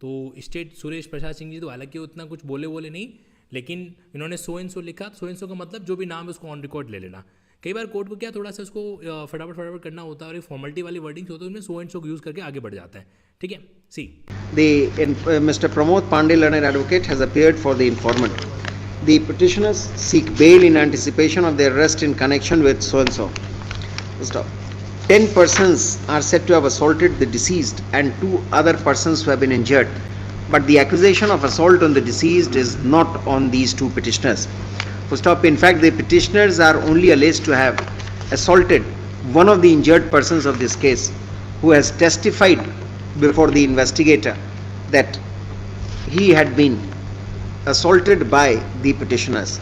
तो स्टेट सुरेश प्रसाद सिंह जी तो हालांकि उतना कुछ बोले नहीं, लेकिन इन्होंने सो एंड सो लिखा. सो एंड सो का मतलब जो भी नाम है उसको ऑन रिकॉर्ड ले लेना. कई बार कोर्ट को क्या थोड़ा सा उसको फटाफट करना होता है और एक फॉर्मेलिटी वाली वर्डिंग्स होती है, उनमें सो एंड सो यूज़ करके आगे बढ़ जाता है, ठीक है. सी, Mr. Pramod Pandey, learned advocate, has appeared for the informant. The petitioners seek bail in anticipation of their arrest in connection with so and so. Stop. 10 persons are said to have assaulted the deceased and 2 other persons who have been injured, but the accusation of assault on the deceased is not on these 2 petitioners. Stop. In fact, the petitioners are only alleged to have assaulted one of the injured persons of this case, who has testified before the investigator that he had been assaulted by the petitioners.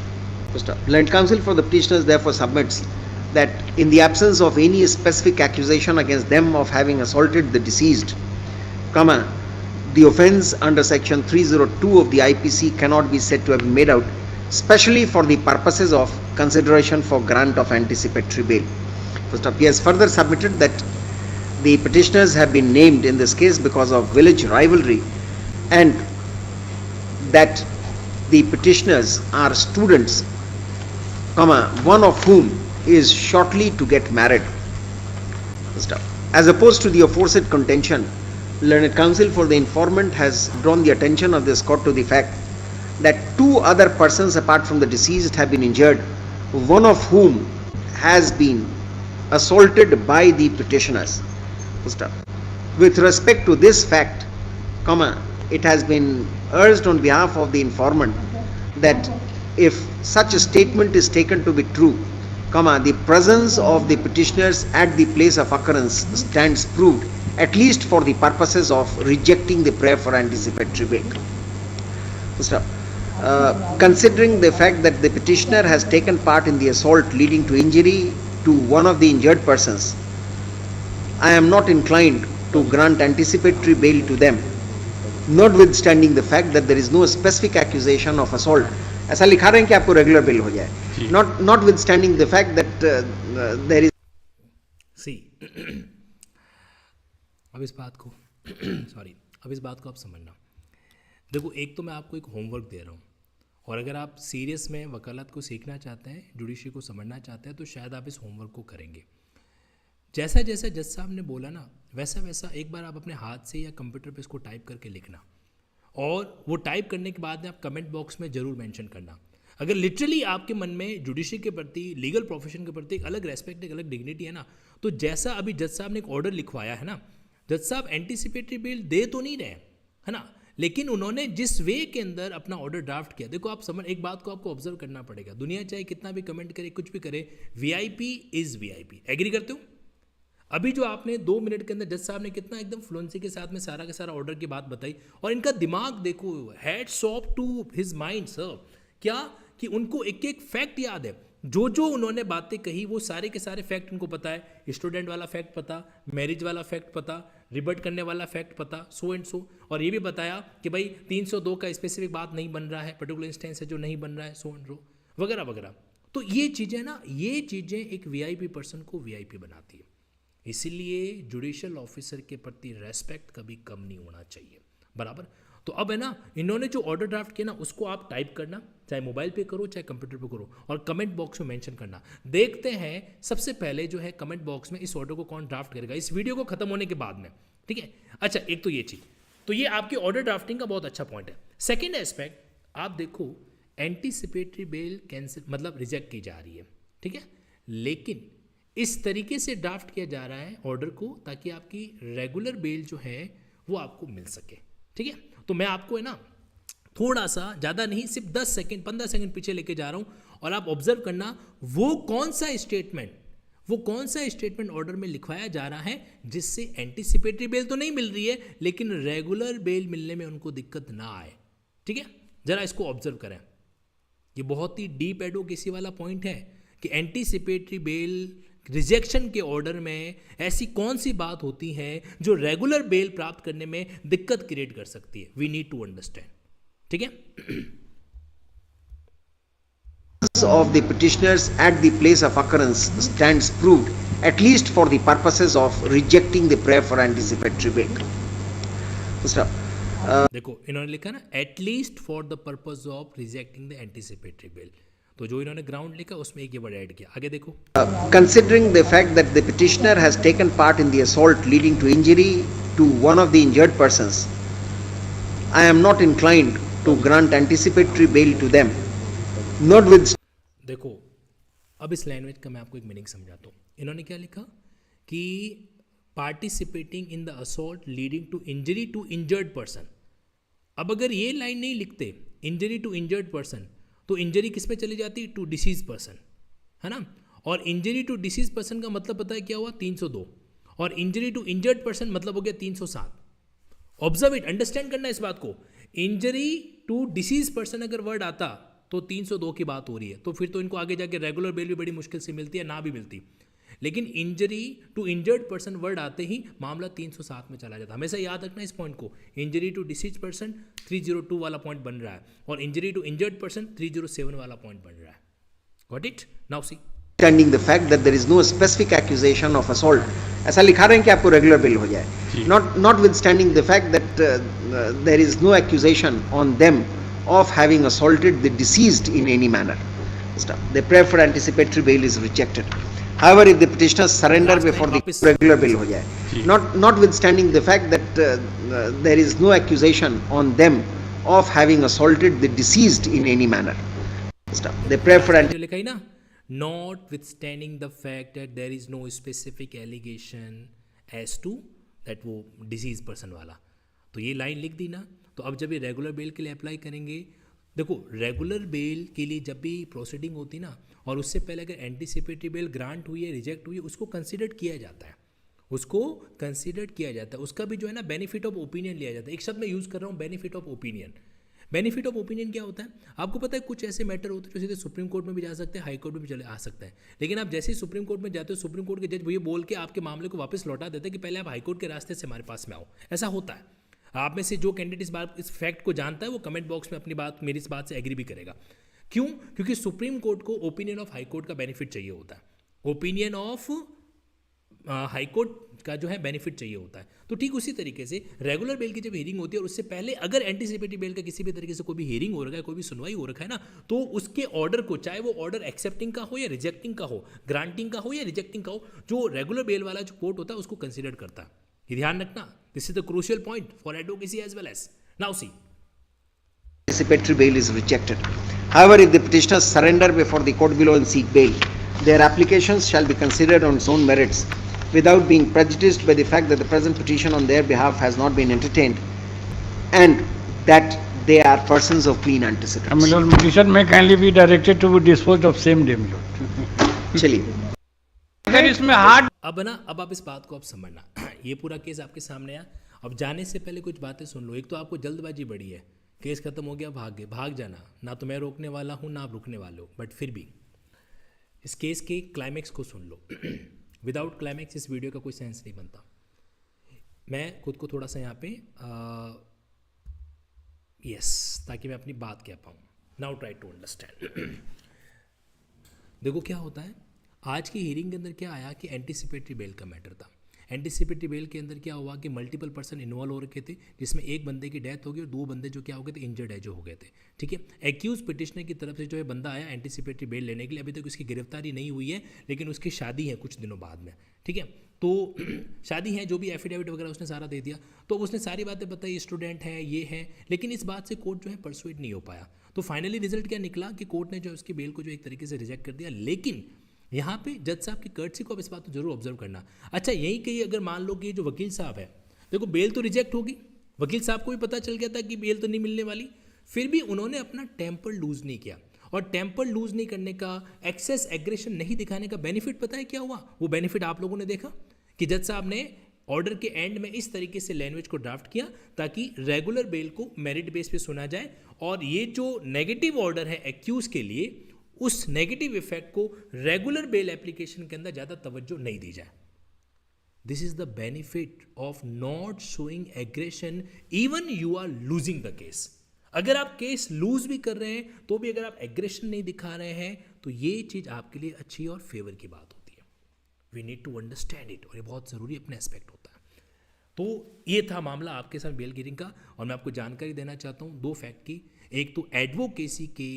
Learned counsel for the petitioners therefore submits that in the absence of any specific accusation against them of having assaulted the deceased, the offence under section 302 of the IPC cannot be said to have been made out, especially for the purposes of consideration for grant of anticipatory bail. He has further submitted that the petitioners have been named in this case because of village rivalry, and that the petitioners are students, one of whom is shortly to get married. As opposed to the aforesaid contention learned counsel for the informant has drawn the attention of this court to the fact that two other persons apart from the deceased have been injured, one of whom has been assaulted by the petitioners. With respect to this fact, it has been urged on behalf of the informant that if such a statement is taken to be true, the presence of the petitioners at the place of occurrence stands proved, at least for the purposes of rejecting the prayer for anticipatory bail. Considering the fact that the petitioner has taken part in the assault leading to injury to one of the injured persons, I am not inclined to grant anticipatory bail to them, notwithstanding the fact that there is no specific accusation of assault. ऐसा लिखा रहे हैं कि आपको regular bell हो जाए, notwithstanding the fact that there is अब इस बात को अब इस बात को आप समझना। देखो, एक तो मैं आपको एक होमवर्क दे रहा हूँ, और अगर आप सीरियस में वकालत को सीखना चाहते हैं, जुडिशरी को समझना चाहते हैं, तो शायद आप इस होमवर्क को करेंगे। जैसा जैसा जज साहब ने बोला ना, वैसा वैसा एक बार आप अपने हाथ से या कंप्यूटर पे इसको टाइप करके लिखना, और वो टाइप करने के बाद में आप कमेंट बॉक्स में ज़रूर मेंशन करना। अगर लिटरली आपके मन में जुडिशरी के प्रति, लीगल प्रोफेशन के प्रति एक अलग रेस्पेक्ट, एक अलग डिग्निटी है ना, तो जैसा अभी जज साहब ने एक ऑर्डर लिखवाया है ना, जज साहब एंटीसिपेटरी बेल दे तो नहीं रहे, है ना, लेकिन उन्होंने जिस वे के अंदर अपना ऑर्डर ड्राफ्ट किया, देखो आप समझ, एक बात को आपको ऑब्जर्व करना पड़ेगा। दुनिया चाहे कितना भी कमेंट करे, कुछ भी करे, वीआईपी इज वीआईपी। एग्री करते हो? अभी जो आपने 2 मिनट के अंदर जज साहब ने कितना एकदम फ्लुएंसी के साथ में सारा का सारा ऑर्डर की बात बताई, और इनका दिमाग देखो, hats off to his mind sir. क्या कि उनको एक एक फैक्ट याद है, जो जो उन्होंने बातें कही वो सारे के सारे फैक्ट उनको पता है। स्टूडेंट वाला फैक्ट पता, मैरिज वाला फैक्ट पता, रिबर्ट करने वाला फैक्ट पता, सो एंड सो, और ये भी बताया कि भाई 302 का स्पेसिफिक बात नहीं बन रहा है, पर्टिकुलर इंस्टेंस है जो नहीं बन रहा है, सो एंड सो वगैरह वगैरह। तो ये चीज़ें ना, ये चीज़ें एक वीआईपी पर्सन को वीआईपी बनाती है। इसीलिए जुडिशियल ऑफिसर के प्रति रेस्पेक्ट कभी कम नहीं होना चाहिए, बराबर। तो अब है ना, इन्होंने जो ऑर्डर ड्राफ्ट किया ना, उसको आप टाइप करना, चाहे मोबाइल पे करो चाहे कंप्यूटर पे करो, और कमेंट बॉक्स में मेंशन करना। देखते हैं सबसे पहले जो है कमेंट बॉक्स में इस ऑर्डर को कौन ड्राफ्ट करेगा, इस वीडियो को खत्म होने के बाद में, ठीक है। अच्छा, एक तो ये चीज़, तो ये आपकी ऑर्डर ड्राफ्टिंग का बहुत अच्छा पॉइंट है। सेकेंड एस्पेक्ट, आप देखो, एंटीसिपेटरी बेल कैंसिल मतलब रिजेक्ट की जा रही है, ठीक है, लेकिन इस तरीके से ड्राफ्ट किया जा रहा है ऑर्डर को, ताकि आपकी रेगुलर बेल जो है वो आपको मिल सके, ठीक है। तो मैं आपको है ना थोड़ा सा, ज़्यादा नहीं, सिर्फ 10 सेकंड 15 सेकंड पीछे लेके जा रहा हूँ, और आप ऑब्जर्व करना वो कौन सा स्टेटमेंट ऑर्डर में लिखवाया जा रहा है जिससे एंटीसिपेटरी बेल तो नहीं मिल रही है, लेकिन रेगुलर बेल मिलने में उनको दिक्कत ना आए, ठीक है। जरा इसको ऑब्जर्व करें, ये बहुत ही डीप एडवोकेसी वाला पॉइंट है कि एंटीसिपेटरी बेल रिजेक्शन के ऑर्डर में ऐसी कौन सी बात होती है जो रेगुलर बेल प्राप्त करने में दिक्कत क्रिएट कर सकती है। वी नीड टू अंडरस्टैंड, ठीक है। of the petitioners at the place of occurrence stands proved, at least for the purposes of rejecting the prayer for anticipatory bail. देखो, इन्होंने लिखा ना, at least for the purpose of rejecting the anticipatory bail, तो जो इन्होंने ground लिखा उसमें एक ये वर्ड ऐड किया। आगे देखो, considering the fact that the petitioner has taken part in the assault leading to injury to one of the injured persons, I am not inclined to grant anticipatory bail to them, notwithstanding. देखो, अब इस language का मैं आपको एक meaning समझाता हूँ। इन्होंने क्या लिखा कि participating in the assault leading to injury to injured person. अब अगर ये लाइन नहीं लिखते, इंजरी टू इंजर्ड पर्सन, तो इंजरी किस पे चली जाती? टू डिसीज पर्सन, है ना। और इंजरी टू डिसीज पर्सन का मतलब पता है क्या हुआ? 302, और इंजरी टू इंजर्ड पर्सन मतलब हो गया 307। ऑब्जर्व इट, अंडरस्टैंड करना इस बात को। इंजरी टू डिसीज पर्सन अगर वर्ड आता तो 302 की बात हो रही है, तो फिर तो इनको आगे जाके रेगुलर बेल भी बड़ी मुश्किल से मिलती है, ना भी मिलती। लेकिन injury to injured person word आते ही मामला 307 में चला जाता। हमेशा याद रखना इस पॉइंट को। इंजरी टू डिसीज पर्सन 302 वाला पॉइंट बन रहा है, और इंजरी टू इंजर्ड पर्सन 307 वाला पॉइंट बन रहा है। Got it? Now see, Standing the fact that there is no specific accusation of assault, ऐसा लिखा रहे हैं कि आपको रेगुलर बेल हो जाए, notwithstanding the fact that there is no accusation on them of having assaulted the deceased in any manner. The prayer for anticipatory bail is rejected. However, if the petitioners surrender Last before time the वापस- regular bail हो जाए, notwithstanding the fact that there is no accusation on them of having assaulted the deceased in any manner. They pray for जो लिखा ही ना, notwithstanding the fact that there is no specific allegation as to that वो deceased person वाला, तो ये line लिख दी ना। तो अब जब ये रेगुलर बेल के लिए अप्लाई करेंगे, देखो रेगुलर बेल के लिए जब भी प्रोसीडिंग होती ना, और उससे पहले अगर एंटीसिपेटरी बेल ग्रांट हुई है, रिजेक्ट हुई है, उसको कंसिडर किया जाता है, उसको कंसिडर किया जाता है, उसका भी जो है ना बेनिफिट ऑफ ओपिनियन लिया जाता है। एक शब्द मैं यूज़ कर रहा हूँ, benefit of opinion. Benefit of opinion क्या होता है? आपको पता है कुछ ऐसे मैटर होते हैं जो सीधे सुप्रीम कोर्ट में भी जा सकते हैं, हाई कोर्ट में भी चले आ सकते हैं, लेकिन आप जैसे ही सुप्रीम कोर्ट में जाते हो, सुप्रीम कोर्ट के जज ये बोल के आपके मामले को वापस लौटा देते हैं कि पहले आप हाई कोर्ट के रास्ते से हमारे पास में आओ। ऐसा होता है। आप में से जो कैंडिडेट इस फैक्ट को जानता है वो कमेंट बॉक्स में अपनी बात, मेरी इस बात से एग्री भी करेगा। क्यों? क्योंकि सुप्रीम कोर्ट को ओपिनियन ऑफ हाई कोर्ट का बेनिफिट चाहिए होता है, ओपिनियन ऑफ हाई कोर्ट का जो है बेनिफिट चाहिए होता है। तो ठीक उसी तरीके से रेगुलर बेल की जब हियरिंग होती है और उससे पहले अगर एंटीसिपेटरी बेल का किसी भी तरीके से कोई भी हियरिंग हो रखा है, कोई भी सुनवाई हो रखा है ना, तो उसके ऑर्डर को, चाहे वो ऑर्डर एक्सेप्टिंग का हो या रिजेक्टिंग का हो, ग्रांटिंग का हो या रिजेक्टिंग का हो, जो रेगुलर बेल वाला जो कोर्ट होता है उसको कंसिडर करता है। ये ध्यान रखना, this is the crucial point for advocacy as well as. Now see, anticipatory bail is rejected. However, if the petitioners surrender before the court below and seek bail, their applications shall be considered on its own merits without being prejudiced by the fact that the present petition on their behalf has not been entertained and that they are persons of clean antecedents. My lord, petition may kindly be directed to be disposed of same day, my lord. चलिए, अगर इसमें hard अब ना, अब आप इस बात को आप समझना। ये पूरा केस आपके सामने आया, अब जाने से पहले कुछ बातें सुन लो। एक तो आपको जल्दबाजी बड़ी है, केस खत्म हो गया, भाग गए, भाग जाना ना, तो मैं रोकने वाला हूँ ना आप रुकने वाले हो, बट फिर भी इस केस के क्लाइमैक्स को सुन लो। विदाउट क्लाइमैक्स इस वीडियो का कोई सेंस नहीं बनता। मैं खुद को थोड़ा सा यहाँ पे यस, ताकि मैं अपनी बात कह पाऊँ। Now try to understand. देखो क्या होता है, आज की हियरिंग के अंदर क्या आया कि एंटीसिपेटरी बेल का मैटर था। एंटीसिपेटरी बेल के अंदर क्या हुआ कि मल्टीपल पर्सन इन्वॉल्व हो रखे थे, जिसमें एक बंदे की डेथ हो गई और दो बंदे जो क्या हो गए थे, इंजर्ड है जो हो गए थे। ठीक है, एक्यूज पिटिशनर की तरफ से जो है बंदा आया एंटीसिपेटरी बेल लेने के लिए, अभी तक उसकी गिरफ्तारी नहीं हुई है, लेकिन उसकी शादी है कुछ दिनों बाद में। ठीक है, तो शादी है, जो भी एफिडेविट वगैरह उसने सारा दे दिया, तो उसने सारी बातें बताई, स्टूडेंट है, ये है, लेकिन इस बात से कोर्ट जो है परसुएट नहीं हो पाया। तो फाइनली रिजल्ट क्या निकला कि कोर्ट ने जो उसकी बेल को जो एक तरीके से रिजेक्ट कर दिया। लेकिन यहाँ पे जज साहब की कर्टसी को अब इस बात को जरूर ऑब्जर्व करना। अच्छा, यही कहीं अगर मान लो कि जो वकील साहब है, देखो बेल तो रिजेक्ट होगी, वकील साहब को भी पता चल गया था कि बेल तो नहीं मिलने वाली, फिर भी उन्होंने अपना टेम्पर लूज नहीं किया। और टेम्पर लूज नहीं करने का, एक्सेस एग्रेशन नहीं दिखाने का बेनिफिट पता है क्या हुआ? वो बेनिफिट आप लोगों ने देखा कि जज साहब ने ऑर्डर के एंड में इस तरीके से लैंग्वेज को ड्राफ्ट किया ताकि रेगुलर बेल को मेरिट बेस पे सुना जाए, और ये जो नेगेटिव ऑर्डर है एक्यूज के लिए, उस नेगेटिव इफेक्ट को रेगुलर बेल एप्लीकेशन के अंदर ज़्यादा तवज्जो नहीं दी जाए। This is the benefit of not showing aggression even you are losing the case. अगर आप केस लूज भी कर रहे हैं तो भी अगर आप एग्रेशन नहीं दिखा रहे हैं, तो ये चीज़ आपके लिए अच्छी और फेवर की बात होती है। We need to understand it, और ये बहुत ज़रूरी अपने एस्पेक्ट होता है। तो ये था मामला आपके साथ बेल गियरिंग का, और मैं आपको जानकारी देना चाहता हूँ दो फैक्ट की। एक तो एडवोकेसी के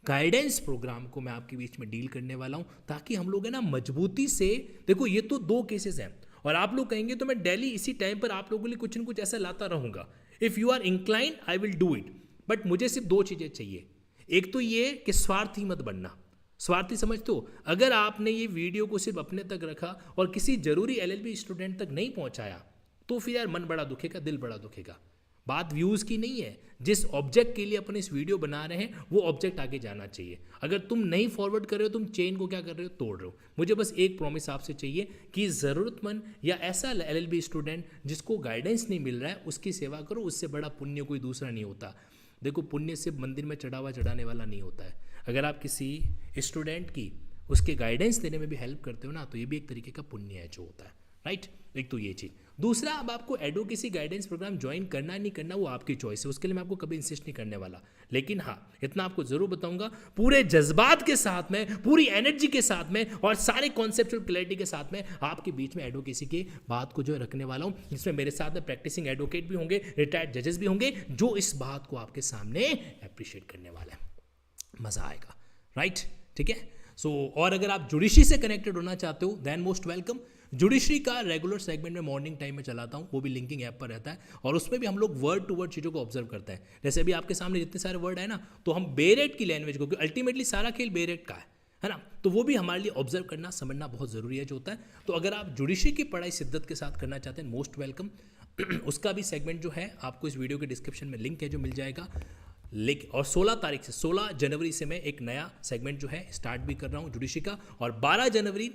गाइडेंस प्रोग्राम को मैं आपके बीच में डील करने वाला हूं, ताकि हम लोग है ना मजबूती से, देखो ये तो दो केसेस हैं, और आप लोग कहेंगे तो मैं डेली इसी टाइम पर आप लोगों के लिए कुछ न कुछ ऐसा लाता रहूंगा। If you are inclined I will do it, but मुझे सिर्फ दो चीज़ें चाहिए। एक तो ये कि स्वार्थी मत बनना। स्वार्थी समझते हो? अगर आपने ये वीडियो को सिर्फ अपने तक रखा और किसी जरूरी LLB स्टूडेंट तक नहीं पहुंचाया, तो फिर यार मन बड़ा दुखेगा, दिल बड़ा दुखेगा। बात व्यूज़ की नहीं है, जिस ऑब्जेक्ट के लिए अपन इस वीडियो बना रहे हैं वो ऑब्जेक्ट आगे जाना चाहिए। अगर तुम नहीं फॉरवर्ड कर रहे हो, तुम चेन को क्या कर रहे हो, तोड़ रहे हो। मुझे बस एक प्रॉमिस आपसे चाहिए कि ज़रूरतमंद या ऐसा LLB स्टूडेंट जिसको गाइडेंस नहीं मिल रहा है, उसकी सेवा करो। उससे बड़ा पुण्य कोई दूसरा नहीं होता। देखो, पुण्य सिर्फ मंदिर में चढ़ाने वाला नहीं होता है। अगर आप किसी स्टूडेंट की उसके गाइडेंस देने में भी हेल्प करते हो ना, तो ये भी एक तरीके का पुण्य है जो होता है, राइट। एक तो ये चीज़। दूसरा, अब आपको एडवोकेसी गाइडेंस प्रोग्राम ज्वाइन करना नहीं करना वो आपकी चॉइस है, उसके लिए मैं आपको कभी इंसिस्ट नहीं करने वाला। लेकिन हाँ, इतना आपको जरूर बताऊंगा, पूरे जज्बात के साथ में, पूरी एनर्जी के साथ में, और सारे कॉन्सेप्चुअल क्लैरिटी के साथ में आपके बीच में एडवोकेसी की बात को जो रखने वाला हूँ, जिसमें मेरे साथ में प्रैक्टिसिंग एडवोकेट भी होंगे, रिटायर्ड जजेस भी होंगे, जो इस बात को आपके सामने अप्रिशिएट करने वाला है। मज़ा आएगा, राइट। ठीक है, और अगर आप जुडिशरी से कनेक्टेड होना चाहते हो देन मोस्ट वेलकम। जुडिशरी का रेगुलर सेगमेंट में मॉर्निंग टाइम में चलाता हूँ, वो भी लिंकिंग ऐप पर रहता है, और उसमें भी हम लोग वर्ड टू वर्ड चीज़ों को ऑब्जर्व करते हैं। जैसे अभी आपके सामने जितने सारे वर्ड है ना, तो हम बेरेट की लैंग्वेज को, क्योंकि अल्टीमेटली सारा खेल बेरेट का है ना, तो वो भी हमारे लिए ऑब्जर्व करना समझना बहुत ज़रूरी है जो होता है। तो अगर आप जुडिशरी की पढ़ाई शिद्दत के साथ करना चाहते हैं मोस्ट वेलकम। उसका भी सेगमेंट जो है आपको इस वीडियो के डिस्क्रिप्शन में लिंक है जो मिल जाएगा। लेकिन और 16 जनवरी से मैं एक नया सेगमेंट जो है स्टार्ट भी कर रहा हूँ जुडिशरी का, और 12 जनवरी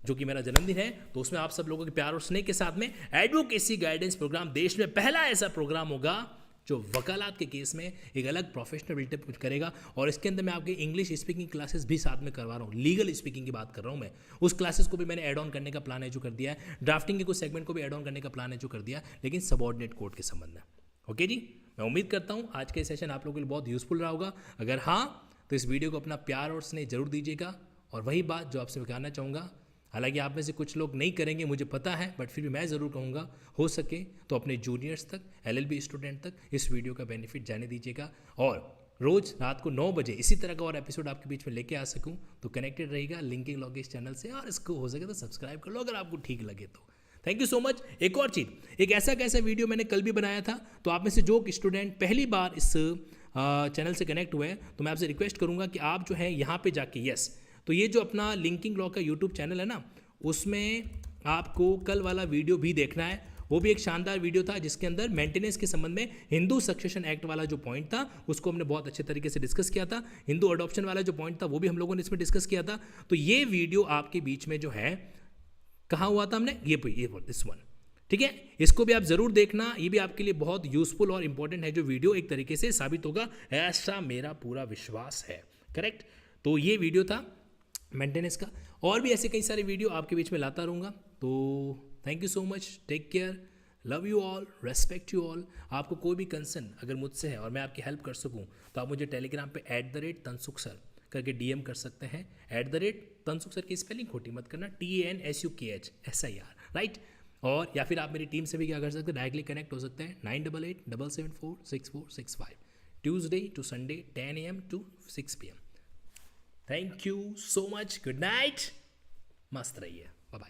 जो कि मेरा जन्मदिन है, तो उसमें आप सब लोगों के प्यार और स्नेह के साथ में एडवोकेसी गाइडेंस प्रोग्राम, देश में पहला ऐसा प्रोग्राम होगा जो वकालत के केस में एक अलग प्रोफेशनल बिल्टअप कुछ करेगा। और इसके अंदर मैं आपके इंग्लिश स्पीकिंग क्लासेस भी साथ में करवा रहा हूँ, लीगल स्पीकिंग की बात कर रहा हूँ मैं। उस क्लासेस को भी मैंने ऐड ऑन करने का प्लान है जो कर दिया है, ड्राफ्टिंग के कुछ सेगमेंट को भी ऐड ऑन करने का प्लान है जो कर दिया, लेकिन सबऑर्डिनेट कोर्ट के संबंध में। ओके जी, मैं उम्मीद करता हूँ आज के सेशन आप लोगों के लिए बहुत यूजफुल रहा होगा। अगर हाँ, तो इस वीडियो को अपना प्यार और स्नेह जरूर दीजिएगा। और वही बात जो आपसे कहना चाहूँगा, हालांकि आप में से कुछ लोग नहीं करेंगे मुझे पता है, बट फिर भी मैं ज़रूर कहूँगा, हो सके तो अपने जूनियर्स तक, LLB स्टूडेंट तक इस वीडियो का बेनिफिट जाने दीजिएगा। और रोज़ रात को 9 बजे इसी तरह का और एपिसोड आपके बीच में लेके आ सकूँ तो कनेक्टेड रहेगा लिंकिंग लॉग इस चैनल से, और इसको हो सके तो सब्सक्राइब कर लो अगर आपको ठीक लगे तो। Thank you so much. एक और चीज़, एक ऐसा कैसा वीडियो मैंने कल भी बनाया था, तो आप में से जो स्टूडेंट पहली बार इस चैनल से कनेक्ट हुए हैं, तो मैं आपसे रिक्वेस्ट करूँगा कि आप जो है यहाँ पे जाके यस, तो ये जो अपना लिंकिंग लॉ का यूट्यूब चैनल है ना, उसमें आपको कल वाला वीडियो भी देखना है। वो भी एक शानदार वीडियो था जिसके अंदर मेंटेनेंस के संबंध में हिंदू सक्सेशन एक्ट वाला जो पॉइंट था उसको हमने बहुत अच्छे तरीके से डिस्कस किया था। हिंदू अडॉप्शन वाला जो पॉइंट था वो भी हम लोगों ने इसमें डिस्कस किया था। तो ये वीडियो आपके बीच में जो है कहाँ हुआ था हमने, ये दिस वन, ठीक है, इसको भी आप जरूर देखना। ये भी आपके लिए बहुत यूजफुल और इंपॉर्टेंट है जो वीडियो एक तरीके से साबित होगा, ऐसा मेरा पूरा विश्वास है। करेक्ट, तो ये वीडियो था मेंटेनेंस का, और भी ऐसे कई सारे वीडियो आपके बीच में लाता रहूँगा। तो thank you so much, take care, love you all, respect you all. आपको कोई भी कंसर्न अगर मुझसे है और मैं आपकी हेल्प कर सकूँ तो आप मुझे टेलीग्राम पे @तनसुख सर करके DM कर सकते हैं। @तनसुख सर की स्पेलिंग खोटी मत करना, TANSUKH SIR, राइट। और या फिर आप मेरी टीम से भी क्या कर सकते हैं, डायरेक्टली कनेक्ट हो सकते हैं 9887746465 Tuesday to Sunday 10 AM to 6 PM। Thank you so much, good night, मस्त रहिए।